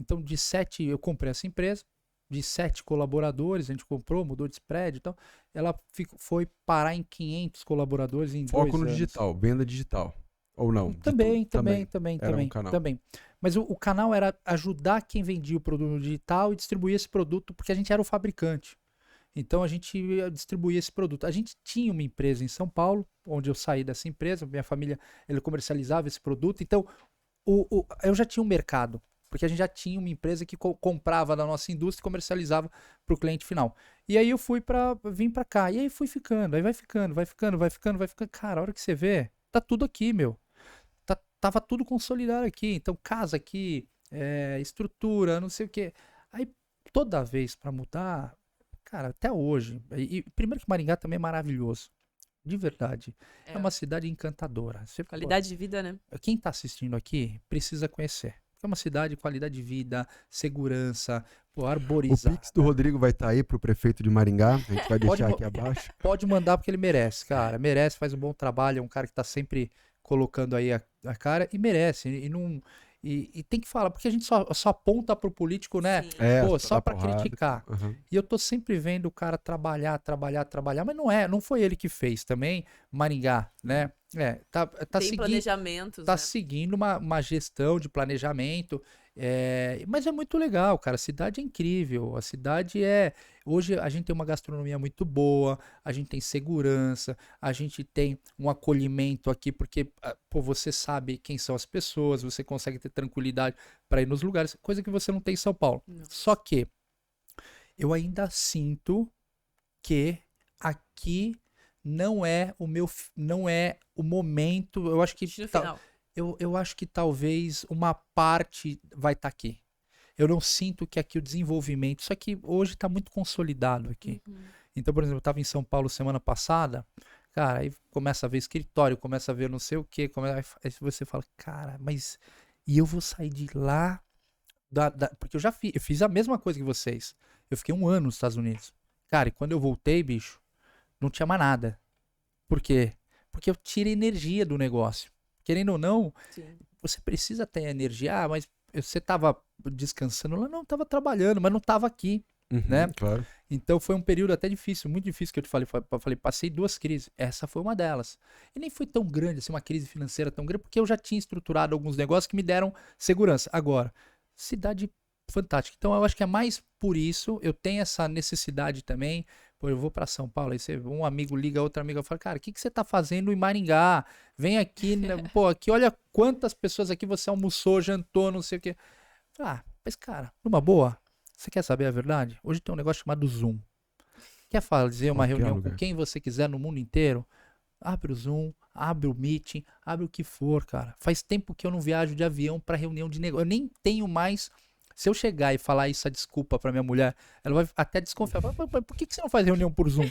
Então, eu comprei essa empresa, de 7 colaboradores, a gente comprou, mudou de spread e tal. Ela foi parar em 500 colaboradores em 2 anos. Foco no digital, venda digital. Ou não? Também. Era um canal. Também. Mas o canal era ajudar quem vendia o produto no digital e distribuir esse produto, porque a gente era o fabricante. Então a gente distribuía esse produto. A gente tinha uma empresa em São Paulo, onde eu saí dessa empresa, minha família ele comercializava esse produto. Então eu já tinha um mercado, porque a gente já tinha uma empresa que comprava da nossa indústria e comercializava para o cliente final. E aí eu vim para cá, e aí fui ficando, aí vai ficando. Cara, a hora que você vê, tá tudo aqui, meu. Tava tudo consolidado aqui. Então, casa aqui, estrutura, não sei o quê. Aí, toda vez para mudar, cara, até hoje. E primeiro que Maringá também é maravilhoso. De verdade. É uma cidade encantadora. Qualidade de vida, né? Quem tá assistindo aqui precisa conhecer. É uma cidade de qualidade de vida, segurança, arborizada. O Pix do Rodrigo vai estar aí pro prefeito de Maringá. A gente vai deixar aqui abaixo. Pode mandar porque ele merece, cara. Merece, faz um bom trabalho. É um cara que tá sempre colocando aí a cara e merece. E tem que falar, porque a gente só aponta pro político, né? Sim. Só pra porrada. criticar. Uhum. E eu tô sempre vendo o cara trabalhar, mas não foi ele que fez também, Maringá, né? Tá Tem seguindo, planejamentos, tá né? seguindo uma gestão de planejamento, mas é muito legal, cara. A cidade é incrível. A cidade hoje a gente tem uma gastronomia muito boa, a gente tem segurança, a gente tem um acolhimento aqui, porque você sabe quem são as pessoas, você consegue ter tranquilidade para ir nos lugares, coisa que você não tem em São Paulo. Nossa. Só que eu ainda sinto que aqui não é o momento. Eu acho que No final. eu acho que talvez uma parte vai estar aqui. Eu não sinto que aqui o desenvolvimento, isso aqui hoje está muito consolidado aqui. Então, por exemplo, eu estava em São Paulo semana passada, cara, aí começa a ver escritório, começa a ver não sei o quê, aí você fala, cara, mas e eu vou sair de lá, porque eu fiz a mesma coisa que vocês. Eu fiquei 1 ano nos Estados Unidos. Cara, e quando eu voltei, bicho, não tinha mais nada. Por quê? Porque eu tirei energia do negócio. Querendo ou não, Sim. você precisa ter energia. Mas você estava descansando lá? Não, estava trabalhando, mas não estava aqui, né? Claro. Então foi um período até difícil, muito difícil que eu te falei, passei 2 crises. Essa foi uma delas. E nem foi tão grande, assim, uma crise financeira tão grande, porque eu já tinha estruturado alguns negócios que me deram segurança. Agora, cidade fantástica. Então eu acho que é mais por isso, eu tenho essa necessidade também, Pô, eu vou pra São Paulo, aí um amigo liga, outro amigo fala, cara, o que você tá fazendo em Maringá? Vem aqui, né? Pô, aqui, olha quantas pessoas aqui você almoçou, jantou, não sei o quê. Mas cara, numa boa, você quer saber a verdade? Hoje tem um negócio chamado Zoom. Quer fazer uma Qualquer reunião lugar. com quem você quiser no mundo inteiro? Abre o Zoom, abre o Meeting, abre o que for, cara. Faz tempo que eu não viajo de avião pra reunião de negócio. Eu nem tenho mais. Se eu chegar e falar isso, a desculpa pra minha mulher, ela vai até desconfiar. Por que você não faz reunião por Zoom?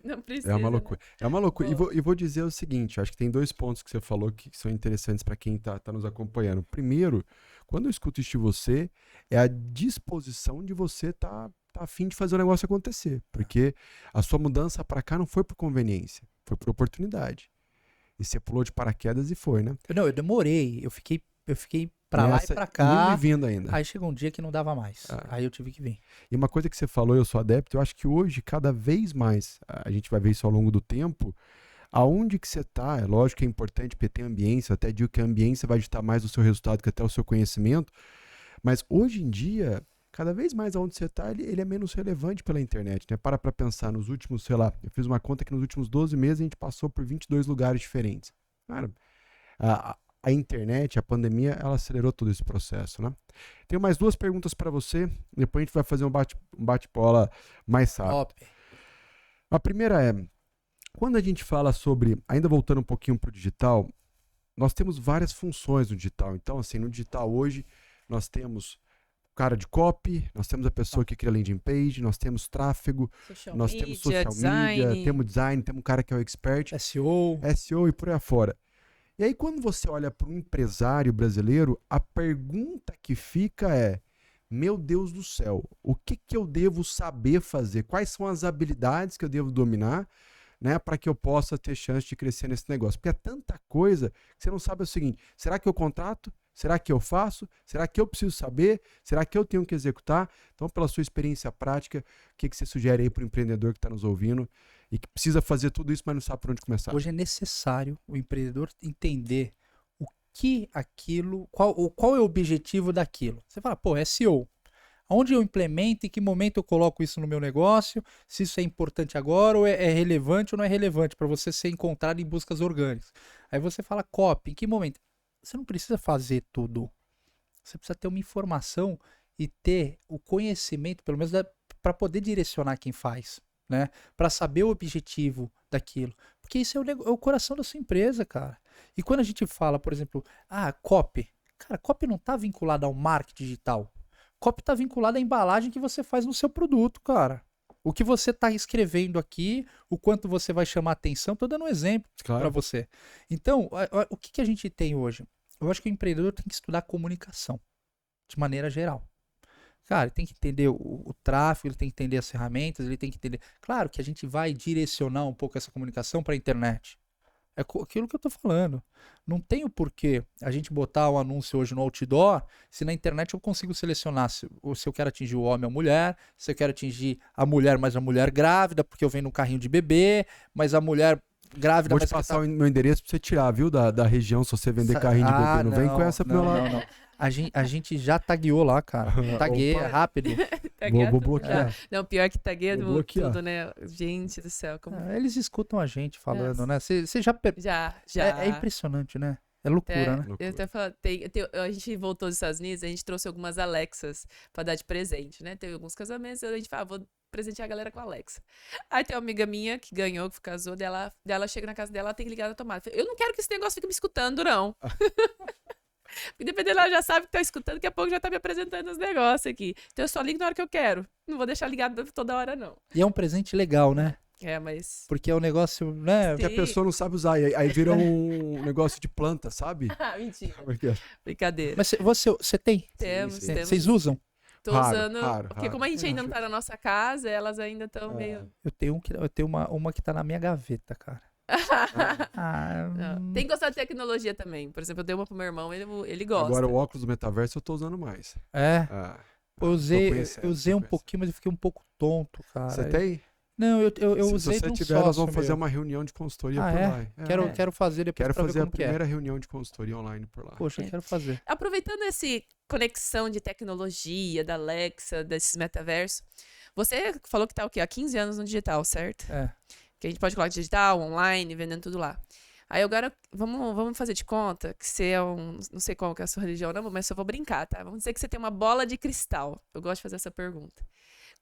Não precisa. É uma loucura. É uma loucura. Boa. E vou dizer o seguinte, acho que tem 2 pontos que você falou que são interessantes para quem tá nos acompanhando. Primeiro, quando eu escuto isso de você, é a disposição de você tá a fim de fazer o negócio acontecer. Porque a sua mudança para cá não foi por conveniência, foi por oportunidade. E você pulou de paraquedas e foi, né? Não, eu demorei. Eu fiquei pra lá e pra Indo cá. e vindo ainda. Aí chegou um dia que não dava mais. Aí eu tive que vir. E uma coisa que você falou, eu sou adepto, eu acho que hoje, cada vez mais, a gente vai ver isso ao longo do tempo, aonde que você está, é lógico que é importante porque tem ambiência, eu até digo que a ambiência vai ditar mais o seu resultado que até o seu conhecimento, mas hoje em dia, cada vez mais aonde você está, ele é menos relevante pela internet, né? Para pensar, nos últimos, sei lá, eu fiz uma conta que nos últimos 12 meses a gente passou por 22 lugares diferentes. Cara, a internet, a pandemia, ela acelerou todo esse processo, né? Tenho mais 2 perguntas para você, depois a gente vai fazer um bate-bola mais rápido. Top. A primeira é, quando a gente fala sobre, ainda voltando um pouquinho para o digital, nós temos várias funções no digital. Então, assim, no digital hoje, nós temos o cara de copy, nós temos a pessoa que cria landing page, nós temos tráfego, nós temos social media, temos design, temos um cara que é o expert, SEO e por aí afora. E aí, quando você olha para um empresário brasileiro, a pergunta que fica é, meu Deus do céu, o que eu devo saber fazer? Quais são as habilidades que eu devo dominar, né, para que eu possa ter chance de crescer nesse negócio? Porque é tanta coisa que você não sabe o seguinte, será que eu contrato? Será que eu faço? Será que eu preciso saber? Será que eu tenho que executar? Então, pela sua experiência prática, o que você sugere aí para o empreendedor que está nos ouvindo e que precisa fazer tudo isso, mas não sabe por onde começar? Hoje é necessário o empreendedor entender o que aquilo, qual é o objetivo daquilo. Você fala, pô, SEO. Onde eu implemento, em que momento eu coloco isso no meu negócio, se isso é importante agora ou é relevante ou não é relevante para você ser encontrado em buscas orgânicas. Aí você fala copy, em que momento? Você não precisa fazer tudo. Você precisa ter uma informação e ter o conhecimento, pelo menos para poder direcionar quem faz, né? Para saber o objetivo daquilo. Porque isso é o coração da sua empresa, cara. E quando a gente fala, por exemplo, copy. Cara, copy não está vinculado ao marketing digital. Copy está vinculado à embalagem que você faz no seu produto, cara. O que você está escrevendo aqui, o quanto você vai chamar atenção, estou dando um exemplo para você. Então, o que a gente tem hoje? Eu acho que o empreendedor tem que estudar comunicação, de maneira geral. Cara, ele tem que entender o tráfego, ele tem que entender as ferramentas, ele tem que entender... Claro que a gente vai direcionar um pouco essa comunicação para a internet. É aquilo que eu tô falando. Não tem o porquê a gente botar um anúncio hoje no outdoor, se na internet eu consigo selecionar se eu quero atingir o homem ou a mulher, se eu quero atingir a mulher, mas a mulher grávida, porque eu venho num carrinho de bebê, mas a mulher grávida... Vou te passar o meu endereço pra você tirar, viu, da região, se você vender carrinho de bebê. Não vem com essa pro meu lado. Não. A gente já tagueou lá, cara. Tagueia, rápido. Vou bloquear. Não, pior que tagueia tudo, né? Gente do céu. Como... eles escutam a gente falando, né? Você já... Já. É impressionante, né? É loucura, né? Eu até falo, a gente voltou dos Estados Unidos, a gente trouxe algumas Alexas pra dar de presente, né? Teve alguns casamentos, a gente fala, vou presentear a galera com a Alexa. Aí tem uma amiga minha que ganhou, que casou, dela chega na casa dela, ela tem que ligar a tomada. Eu não quero que esse negócio fique me escutando, não. Porque dependendo, ela já sabe que tá escutando, daqui a pouco já tá me apresentando os negócios aqui. Então eu só ligo na hora que eu quero. Não vou deixar ligado toda hora, não. E é um presente legal, né? Mas... Porque é um negócio, né? Que a pessoa não sabe usar. Aí vira um negócio de planta, sabe? Mentira. Porque... Brincadeira. Mas você tem? Temos. Vocês usam? Tô usando. Porque como a gente ainda não tá na nossa casa, elas ainda estão meio... Eu tenho uma que tá na minha gaveta, cara. Tem que gostar de tecnologia também. Por exemplo, eu dei uma pro meu irmão, ele gosta. Agora o óculos do metaverso eu tô usando mais. Eu usei um pouquinho, mas eu fiquei um pouco tonto, cara. Você tem? Não, eu usei de um sócio. Se tiver, nós vamos fazer uma reunião de consultoria por lá. Quero fazer depois. Quero fazer a primeira reunião de consultoria online por lá. Poxa, eu quero fazer. Aproveitando essa conexão de tecnologia, da Alexa, desses metaversos, Você falou que tá o quê? Há 15 anos no digital, certo? É. Que a gente pode colocar digital, online, vendendo tudo lá. Aí agora, vamos fazer de conta que você é não sei qual que é a sua religião, não, mas eu vou brincar, tá? Vamos dizer que você tem uma bola de cristal. Eu gosto de fazer essa pergunta.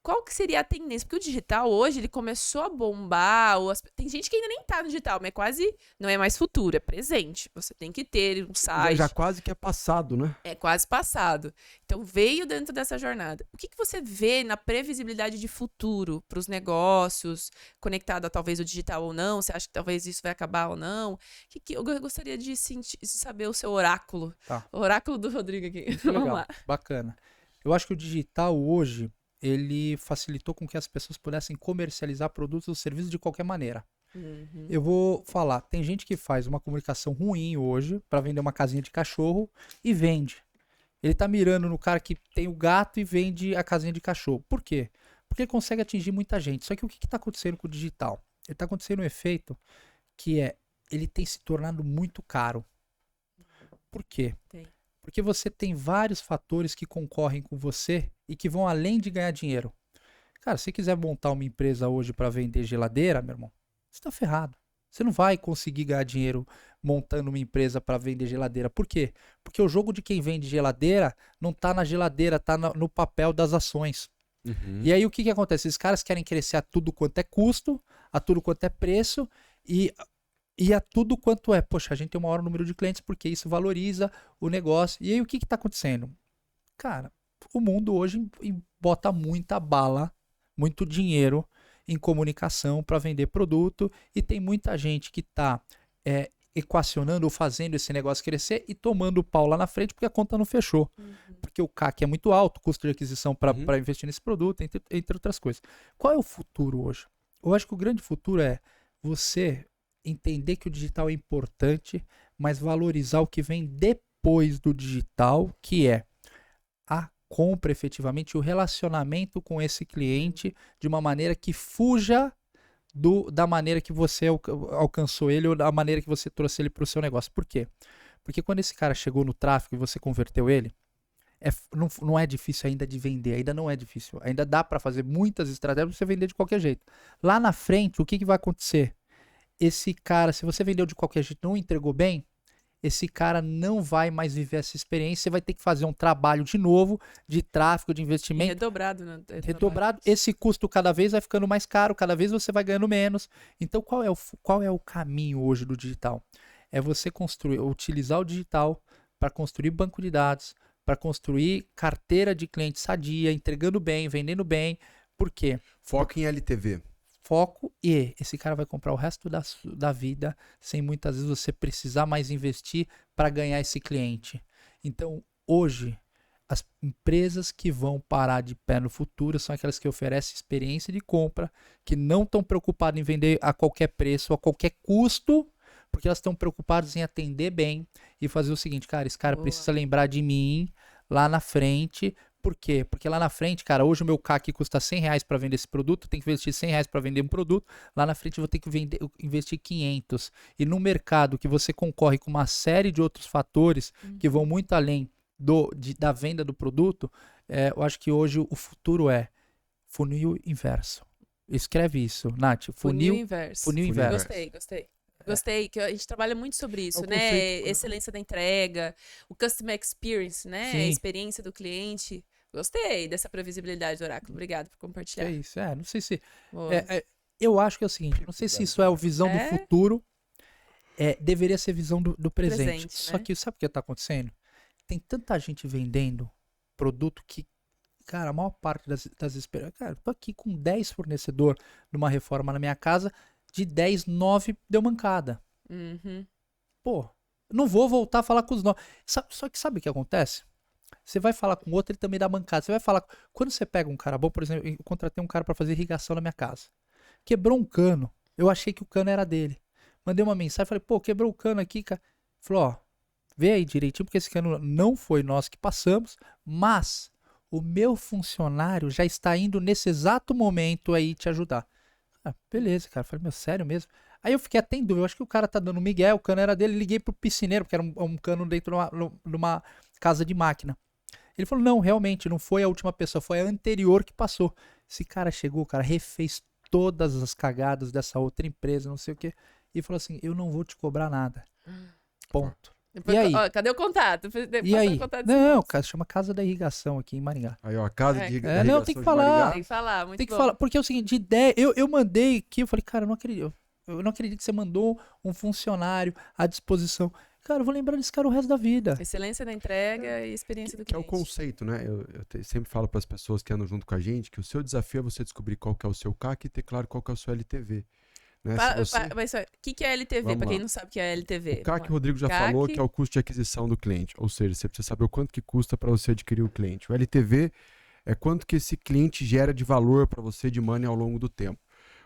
Qual que seria a tendência? Porque o digital hoje, ele começou a bombar. Tem gente que ainda nem tá no digital, mas não é mais futuro, é presente. Você tem que ter um site. Já quase que é passado, né? É quase passado. Então, veio dentro dessa jornada. O que você vê na previsibilidade de futuro para os negócios, conectado a talvez o digital ou não? Você acha que talvez isso vai acabar ou não? Eu gostaria de saber o seu oráculo. Tá. O oráculo do Rodrigo aqui. Muito Vamos legal, lá. bacana. Eu acho que o digital hoje, ele facilitou com que as pessoas pudessem comercializar produtos ou serviços de qualquer maneira. Uhum. Eu vou falar, tem gente que faz uma comunicação ruim hoje para vender uma casinha de cachorro e vende. Ele tá mirando no cara que tem o gato e vende a casinha de cachorro. Por quê? Porque ele consegue atingir muita gente. Só que o que está acontecendo com o digital? Ele está acontecendo um efeito que ele tem se tornado muito caro. Por quê? Tem. Porque você tem vários fatores que concorrem com você e que vão além de ganhar dinheiro. Cara, se você quiser montar uma empresa hoje para vender geladeira, meu irmão, você está ferrado. Você não vai conseguir ganhar dinheiro montando uma empresa para vender geladeira. Por quê? Porque o jogo de quem vende geladeira não está na geladeira, está no papel das ações. Uhum. E aí o que acontece? Esses caras querem crescer a tudo quanto é custo, a tudo quanto é preço e a tudo quanto é. Poxa, a gente tem o maior número de clientes porque isso valoriza o negócio. E aí o que está acontecendo? Cara, o mundo hoje bota muita bala, muito dinheiro em comunicação para vender produto e tem muita gente que está equacionando ou fazendo esse negócio crescer e tomando pau lá na frente porque a conta não fechou. Uhum. Porque o CAC é muito alto, o custo de aquisição para investir nesse produto, entre outras coisas. Qual é o futuro hoje? Eu acho que o grande futuro é você entender que o digital é importante, mas valorizar o que vem depois do digital, que é a compra efetivamente, o relacionamento com esse cliente de uma maneira que fuja da maneira que você alcançou ele ou da maneira que você trouxe ele para o seu negócio. Por quê? Porque quando esse cara chegou no tráfego e você converteu ele, não é difícil ainda de vender, ainda não é difícil. Ainda dá para fazer muitas estratégias para você vender de qualquer jeito. Lá na frente, o que vai acontecer? Esse cara, se você vendeu de qualquer jeito e não entregou bem, esse cara não vai mais viver essa experiência, você vai ter que fazer um trabalho de novo, de tráfego, de investimento. Redobrado, né? Redobrado. Esse custo cada vez vai ficando mais caro, cada vez você vai ganhando menos. Então, qual é o caminho hoje do digital? É você utilizar o digital para construir banco de dados, para construir carteira de cliente sadia, entregando bem, vendendo bem. Por quê? Foco em LTV. Foco e esse cara vai comprar o resto da vida sem muitas vezes você precisar mais investir para ganhar esse cliente. Então, hoje, as empresas que vão parar de pé no futuro são aquelas que oferecem experiência de compra, que não estão preocupadas em vender a qualquer preço, a qualquer custo, porque elas estão preocupadas em atender bem e fazer o seguinte, cara, esse cara precisa lembrar de mim lá na frente. Por quê? Porque lá na frente, cara, hoje o meu CAC custa R$100 para vender esse produto, eu tenho que investir R$100 para vender um produto, lá na frente eu vou ter que investir 500. E no mercado que você concorre com uma série de outros fatores que vão muito além da venda do produto, eu acho que hoje o futuro é funil inverso. Escreve isso, Nath. Funil inverso. Gostei, que a gente trabalha muito sobre isso, né? Excelência da entrega, o customer experience, né? Sim. A experiência do cliente. Gostei dessa previsibilidade do Oráculo. Obrigado por compartilhar. É isso, não sei se... eu acho que é o seguinte, não sei se isso é a visão do futuro, deveria ser visão do presente. Só que sabe o que está acontecendo? Tem tanta gente vendendo produto que, cara, a maior parte das esperanças... Cara, tô aqui com 10 fornecedores numa reforma na minha casa, de 10, 9 deu mancada. Uhum. Pô, não vou voltar a falar com os 9. Só que sabe o que acontece? Você vai falar com outro, ele também dá mancada. Você vai falar... Quando você pega um cara bom, por exemplo, eu contratei um cara para fazer irrigação na minha casa. Quebrou um cano. Eu achei que o cano era dele. Mandei uma mensagem, falei, pô, quebrou o cano aqui, cara. Falou, ó, vê aí direitinho, porque esse cano não foi nós que passamos, mas o meu funcionário já está indo nesse exato momento aí te ajudar. Ah, beleza, cara. Falei, meu, sério mesmo? Aí eu fiquei até em dúvida, eu acho que o cara tá dando migué, o cano era dele, liguei pro piscineiro, porque era um cano dentro de uma casa de máquina. Ele falou, não, realmente, não foi a última pessoa, foi a anterior que passou. Esse cara chegou, cara, refez todas as cagadas dessa outra empresa, não sei o quê, e falou assim, eu não vou te cobrar nada. Ponto. Depois, E aí? ó, cadê o contato? E aí? Não, cara, chama Casa da Irrigação aqui em Maringá. Aí, ó, a casa É. de É, irrigação não, tem que de falar. Maringá. Tem que falar, muito Tem que bom. falar, porque é o seguinte, de ideia, eu mandei aqui, eu falei, cara, eu não acredito. Eu não acredito que você mandou um funcionário à disposição. Cara, eu vou lembrar desse cara o resto da vida. Excelência na entrega e experiência do Que é o cliente. conceito, né? Sempre falo para as pessoas que andam junto com a gente que o seu desafio é você descobrir qual que é o seu CAC e ter claro qual que é o seu LTV. Né? Mas o que é LTV? Vamos Pra quem lá. não sabe o que é LTV. O CAC, o Vamos lá. Rodrigo já CAC. falou que é o custo de aquisição do cliente. Ou seja, você precisa saber o quanto que custa para você adquirir o cliente. O LTV é quanto que esse cliente gera de valor para você de money ao longo do tempo.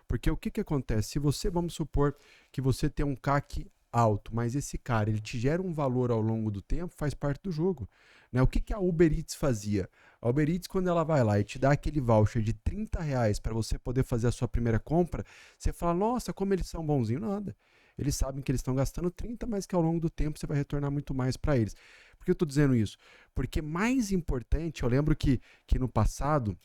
Porque o que que acontece? Se você, vamos supor que você tem um CAC alto, mas esse cara, ele te gera um valor ao longo do tempo, faz parte do jogo. Né? O que que a Uber Eats fazia? A Uber Eats, quando ela vai lá e te dá aquele voucher de R$30 para você poder fazer a sua primeira compra, você fala, nossa, como eles são bonzinhos. Nada. Eles sabem que eles estão gastando 30, mas que ao longo do tempo você vai retornar muito mais para eles. Por que eu estou dizendo isso? Porque mais importante, eu lembro que no passado,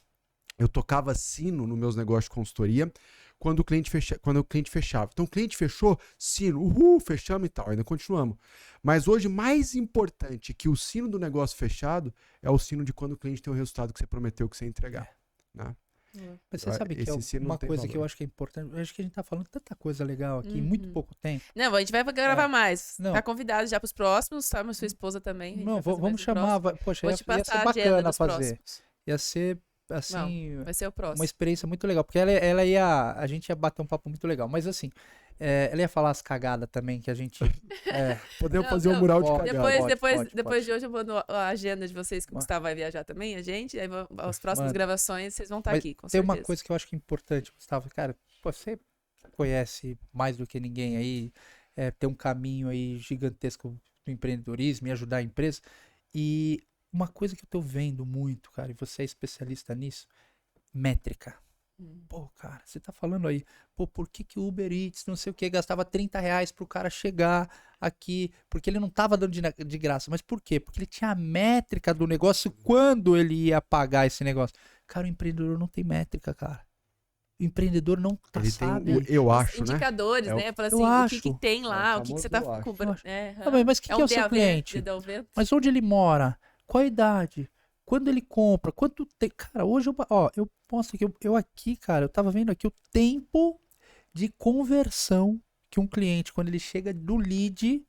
eu tocava sino nos meus negócios de consultoria quando o cliente fechava. Então o cliente fechou, sino, fechamos e tal, ainda continuamos. Mas hoje, mais importante que o sino do negócio fechado é o sino de quando o cliente tem o resultado que você prometeu que você ia entregar. Né? Mas você sabe que é Esse sino não uma tem coisa que eu valor. acho que é importante. Eu acho que a gente tá falando tanta coisa legal aqui em muito pouco tempo. Não, a gente vai gravar mais. Não. Tá convidado já pros próximos, tá? Mas sua esposa também. a gente Não, vai fazer mais vamos um chamar. próximo. Poxa, Vou ia te ser passar a agenda bacana dos fazer. próximos. Ia ser, assim, Vai ser o próximo. uma experiência muito legal. Porque ela ia. A gente ia bater um papo muito legal. Mas assim, ela ia falar as cagadas também que a gente. Podemos Não, fazer um não. mural de Pode. cagada. Depois de hoje eu mando a agenda de vocês, que o Gustavo vai viajar também, a gente. Aí as próximas Manda. gravações vocês vão estar Mas aqui, com tem certeza. uma coisa que eu acho que é importante, Gustavo. Cara, você conhece mais do que ninguém aí, tem um caminho aí gigantesco do empreendedorismo e ajudar a empresa. E uma coisa que eu tô vendo muito, cara, e você é especialista nisso, métrica. Pô, cara, você tá falando aí, pô, por que que o Uber Eats, não sei o que, gastava R$30 pro cara chegar aqui, porque ele não tava dando de graça, mas por quê? Porque ele tinha a métrica do negócio quando ele ia pagar esse negócio. Cara, o empreendedor não tem métrica, cara. O empreendedor não Ele sabe. tem, eu Os acho, né? indicadores, É o- né? Fala Eu assim, o que acho. tem lá, É o o que você famoso tá eu acho. cobrando. Ah, mas o que que é o seu DAV, cliente? DAV. Mas onde ele mora? Qual a idade? Quando ele compra? Quanto tem? Cara, hoje eu mostro que eu aqui, cara, eu tava vendo aqui o tempo de conversão que um cliente, quando ele chega do lead,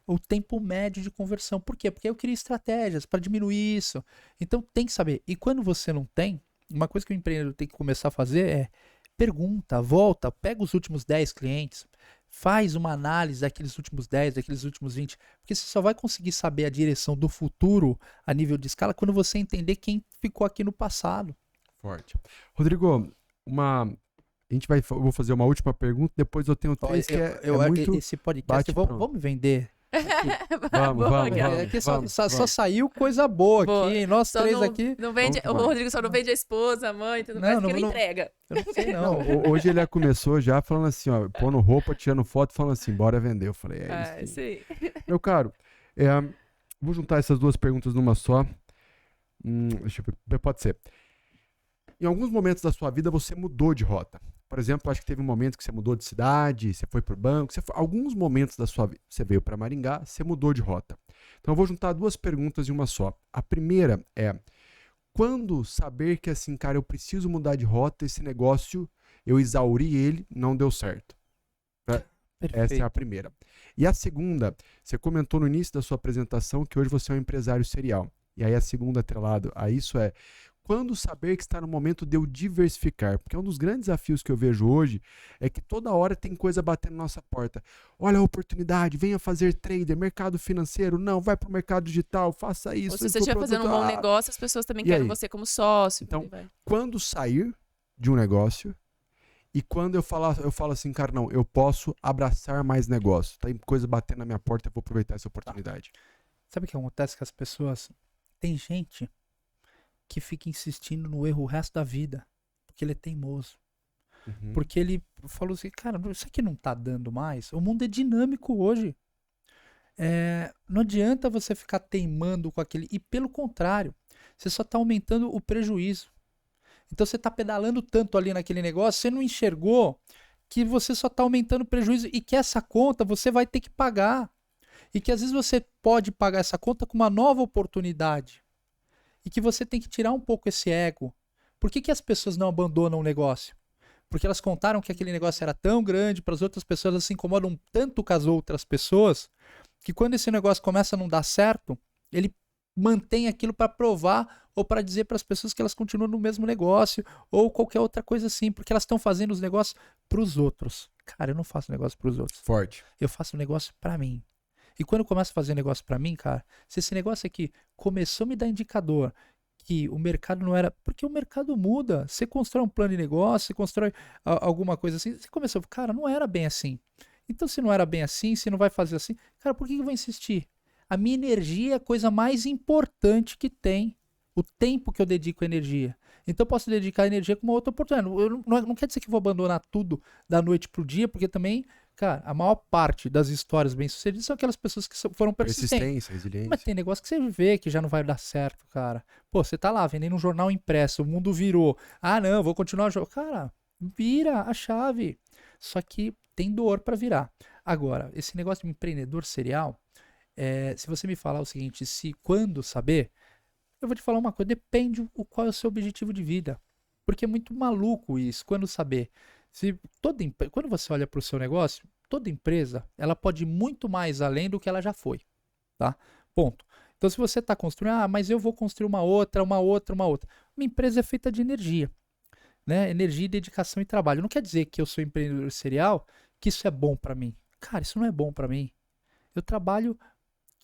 o tempo médio de conversão. Por quê? Porque eu queria estratégias para diminuir isso. Então tem que saber. E quando você não tem, uma coisa que o empreendedor tem que começar a fazer é pergunta, volta, pega os últimos 10 clientes, faz uma análise daqueles últimos 10, daqueles últimos 20, porque você só vai conseguir saber a direção do futuro a nível de escala quando você entender quem ficou aqui no passado. Forte. Rodrigo, eu vou fazer uma última pergunta, depois eu tenho três que é muito... Esse podcast, bate pronto. vamos vender. Vamos, Boa, vamos, cara. É que só vamos. saiu coisa boa, Boa. aqui, nós Só três não, aqui. não vende, Vamos o demais. Rodrigo só não vende a esposa, a mãe, tudo Não, mais, porque não, ele não. entrega. Eu não sei Não, não. hoje ele já começou já falando assim, ó, pondo roupa, tirando foto, falando assim, bora vender. Eu falei, é isso. Isso aí. Meu caro, vou juntar essas duas perguntas numa só. Deixa eu ver, pode ser. Em alguns momentos da sua vida você mudou de rota. Por exemplo, acho que teve um momento que você mudou de cidade, você foi pro banco, alguns momentos da sua vida, você veio para Maringá, você mudou de rota. Então eu vou juntar duas perguntas em uma só. A primeira é, quando saber que assim, cara, eu preciso mudar de rota, esse negócio, eu exauri ele, não deu certo? Essa é a primeira. E a segunda, você comentou no início da sua apresentação que hoje você é um empresário serial. E aí a segunda atrelado a isso é, quando saber que está no momento de eu diversificar? Porque um dos grandes desafios que eu vejo hoje é que toda hora tem coisa batendo na nossa porta. Olha a oportunidade, venha fazer trader, mercado financeiro, não, vai para o mercado digital, faça isso. Ou se você estiver fazendo um bom negócio, as pessoas também E querem aí? você como sócio. Então, por aí vai. Quando sair de um negócio e quando eu falo assim, cara, não, eu posso abraçar mais negócio. Tem coisa batendo na minha porta, eu vou aproveitar essa oportunidade. Sabe o que acontece com as pessoas? Tem gente que fica insistindo no erro o resto da vida, porque ele é teimoso. Porque ele falou assim, cara, isso aqui não tá dando mais. O mundo é dinâmico hoje. Não adianta você ficar teimando com aquele. E pelo contrário, você só tá aumentando o prejuízo. Então você está pedalando tanto ali naquele negócio, você não enxergou que você só está aumentando o prejuízo e que essa conta você vai ter que pagar. E que às vezes você pode pagar essa conta com uma nova oportunidade. E que você tem que tirar um pouco esse ego. Por que as pessoas não abandonam o negócio? Porque elas contaram que aquele negócio era tão grande para as outras pessoas, elas se incomodam tanto com as outras pessoas, que quando esse negócio começa a não dar certo, ele mantém aquilo para provar ou para dizer para as pessoas que elas continuam no mesmo negócio ou qualquer outra coisa assim, porque elas estão fazendo os negócios para os outros. Cara, eu não faço negócio para os outros. Forte. Eu faço negócio para mim. E quando eu começo a fazer negócio para mim, cara, se esse negócio aqui começou a me dar indicador que o mercado não era... Porque o mercado muda. Você constrói um plano de negócio, você constrói alguma coisa assim, você começou, cara, não era bem assim. Então, se não era bem assim, se não vai fazer assim, cara, por que eu vou insistir? A minha energia é a coisa mais importante que tem. O tempo que eu dedico à energia. Então, eu posso dedicar a energia com uma outra oportunidade. Não quer dizer que eu vou abandonar tudo da noite pro dia, porque também... Cara, a maior parte das histórias bem-sucedidas são aquelas pessoas que foram persistentes. Persistência, resiliência. Mas tem negócio que você vê que já não vai dar certo, cara. Pô, você tá lá vendendo um jornal impresso, o mundo virou. Ah, não, vou continuar o jogo. Cara, vira a chave. Só que tem dor pra virar. Agora, esse negócio de empreendedor serial, se você me falar o seguinte, quando saber, eu vou te falar uma coisa, depende qual é o seu objetivo de vida. Porque é muito maluco isso, quando saber. Quando você olha para o seu negócio, toda empresa ela pode ir muito mais além do que ela já foi, tá? Ponto. Então, se você está construindo, mas eu vou construir uma outra. Uma empresa é feita de energia, né? Energia, dedicação e trabalho. Não quer dizer que eu sou empreendedor serial, que isso é bom para mim. Cara, isso não é bom para mim. Eu trabalho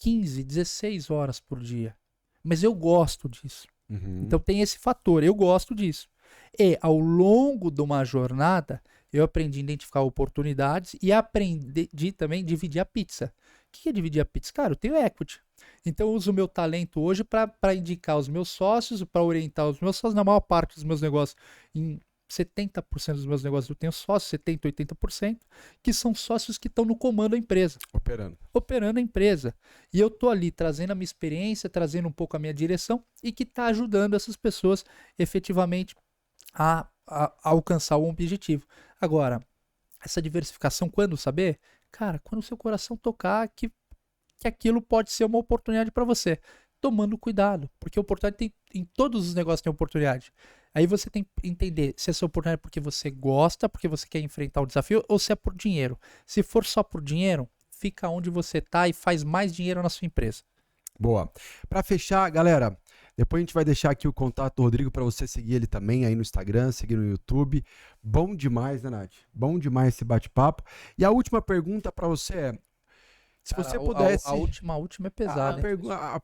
15, 16 horas por dia, mas eu gosto disso. Então tem esse fator, eu gosto disso. E ao longo de uma jornada, eu aprendi a identificar oportunidades e aprendi também a dividir a pizza. O que é dividir a pizza? Cara, eu tenho equity. Então eu uso o meu talento hoje para indicar os meus sócios, para orientar os meus sócios. Na maior parte dos meus negócios, em 70% dos meus negócios eu tenho sócios, 70%, 80%, que são sócios que estão no comando da empresa. Operando a empresa. E eu tô ali trazendo a minha experiência, trazendo um pouco a minha direção e que está ajudando essas pessoas efetivamente a alcançar um objetivo. Agora, essa diversificação, quando saber? Cara, quando o seu coração tocar que aquilo pode ser uma oportunidade para você. Tomando cuidado, porque oportunidade em todos os negócios tem oportunidade. Aí você tem que entender se essa oportunidade é porque você gosta, porque você quer enfrentar o desafio, ou se é por dinheiro. Se for só por dinheiro, fica onde você está e faz mais dinheiro na sua empresa. Boa. Para fechar, galera, depois a gente vai deixar aqui o contato do Rodrigo para você seguir ele também aí no Instagram, seguir no YouTube. Bom demais, né, Nath? Bom demais esse bate-papo. E a última pergunta para você é, se você pudesse... A última é pesada.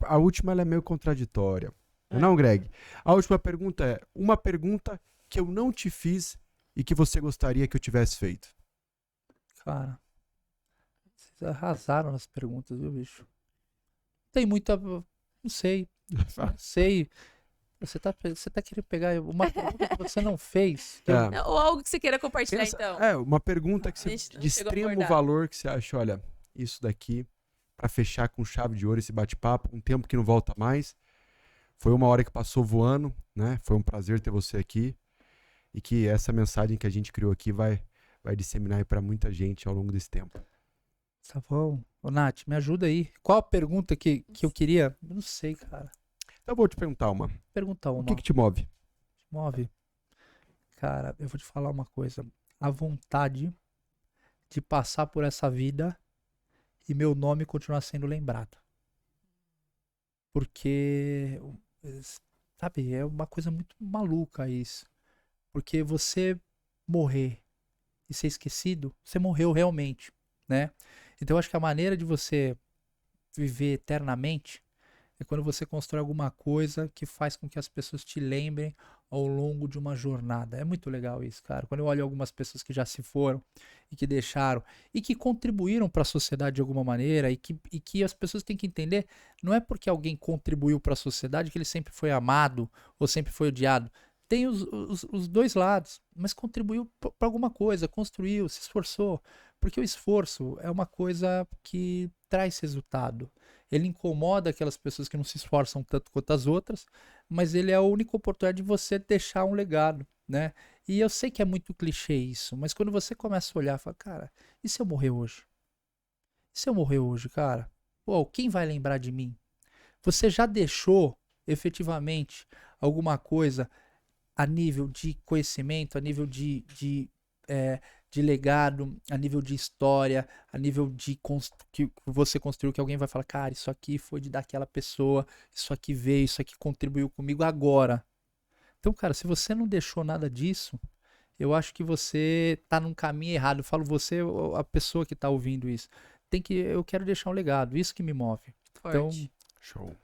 A última ela é meio contraditória. Não, Greg? A última pergunta é, uma pergunta que eu não te fiz e que você gostaria que eu tivesse feito. Cara, vocês arrasaram nas perguntas, viu, bicho? Tem muita... Não sei. Você tá querendo pegar uma pergunta que você não fez. Ou algo que você queira compartilhar, então. Uma pergunta que de extremo valor que você acha, olha, isso daqui, para fechar com chave de ouro esse bate-papo, um tempo que não volta mais. Foi uma hora que passou voando, né? Foi um prazer ter você aqui. E que essa mensagem que a gente criou aqui vai disseminar para muita gente ao longo desse tempo. Tá bom. Ô, Nath, me ajuda aí. Qual a pergunta que eu queria? Eu não sei, cara. Então eu vou te perguntar uma. O que te move? Te move? Cara, eu vou te falar uma coisa. A vontade de passar por essa vida e meu nome continuar sendo lembrado. Porque, sabe, é uma coisa muito maluca isso. Porque você morrer e ser esquecido, você morreu realmente, né? Então eu acho que a maneira de você viver eternamente é quando você constrói alguma coisa que faz com que as pessoas te lembrem ao longo de uma jornada. É muito legal isso, cara. Quando eu olho algumas pessoas que já se foram e que deixaram e que contribuíram para a sociedade de alguma maneira e que as pessoas têm que entender, não é porque alguém contribuiu para a sociedade que ele sempre foi amado ou sempre foi odiado. Tem os dois lados, mas contribuiu para alguma coisa, construiu, se esforçou. Porque o esforço é uma coisa que traz resultado. Ele incomoda aquelas pessoas que não se esforçam tanto quanto as outras, mas ele é a única oportunidade de você deixar um legado, né? E eu sei que é muito clichê isso, mas quando você começa a olhar, fala, cara, e se eu morrer hoje? E se eu morrer hoje, cara? Pô, quem vai lembrar de mim? Você já deixou, efetivamente, alguma coisa a nível de conhecimento, a nível de legado, a nível de história, a nível de que você construiu, que alguém vai falar, cara, isso aqui foi de daquela pessoa, isso aqui veio, isso aqui contribuiu comigo agora. Então, cara, se você não deixou nada disso, eu acho que você tá num caminho errado. Eu falo você, a pessoa que tá ouvindo isso. Eu quero deixar um legado, isso que me move. Então, Forte. Show.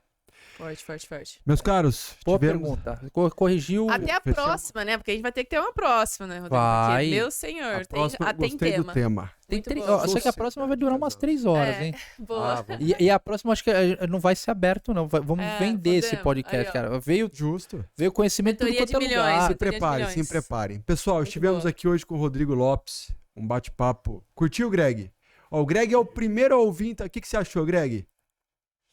Forte. Meus caros, boa tivemos... pergunta. Corrigiu. Até a Fechamos. próxima, né? Porque a gente vai ter que ter uma próxima, né, Rodrigo? Vai. Porque, meu senhor, A próxima, tem gostei do tema. tema. Tem Muito três, bom. ó, só que a próxima vai durar umas 3 horas, É. hein? Boa. vamos- E a próxima acho que não vai ser aberto, não. Vamos vender esse podemos. podcast, Aí, ó. cara. Veio Justo. conhecimento de tudo Mentoria de quanto é milhões. lugar. Se Mentoria de preparem, se milhões. preparem. Pessoal, Muito estivemos boa. aqui hoje com o Rodrigo Lopes, um bate-papo. Curtiu, Greg? Ó, o Greg é o primeiro a ouvir. O que você achou, Greg?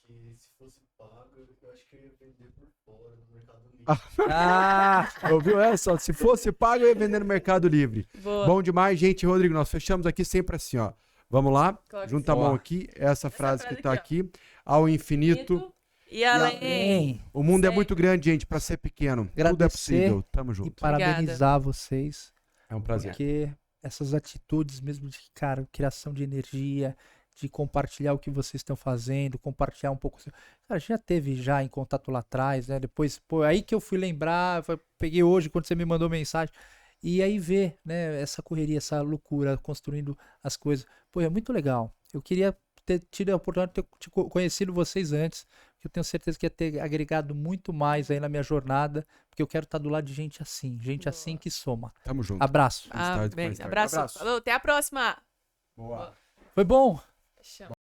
Que se fosse pago, eu acho que eu ia vender por fora no Mercado Livre. Ah, Ouviu essa? Se fosse pago, eu ia vender no Mercado Livre. Boa. Bom demais, gente. Rodrigo, nós fechamos aqui sempre assim, ó. Vamos lá? Claro que Junta a sim. mão aqui. Essa frase que frase tá aqui, aqui. Ao infinito. Bonito. E além. bem. O mundo é Sempre. muito grande, gente, pra ser pequeno. Tudo é Agradecer possível. Tamo E junto. parabenizar vocês, É um prazer. porque essas atitudes mesmo de, cara, criação de energia, de compartilhar o que vocês estão fazendo, compartilhar um pouco. Cara, já teve já em contato lá atrás, né? Depois, pô, aí que eu fui lembrar, peguei hoje quando você me mandou mensagem. E aí ver, né, essa correria, essa loucura, construindo as coisas. Pô, é muito legal. Eu queria ter tido a oportunidade de ter conhecido vocês antes, porque eu tenho certeza que ia ter agregado muito mais aí na minha jornada, porque eu quero estar do lado de gente Boa. assim que soma. Tamo junto. Abraço. Mais tarde, Bem, mais tarde. abraço. Abraço. Falou, até a próxima. Boa. Foi bom? Chama.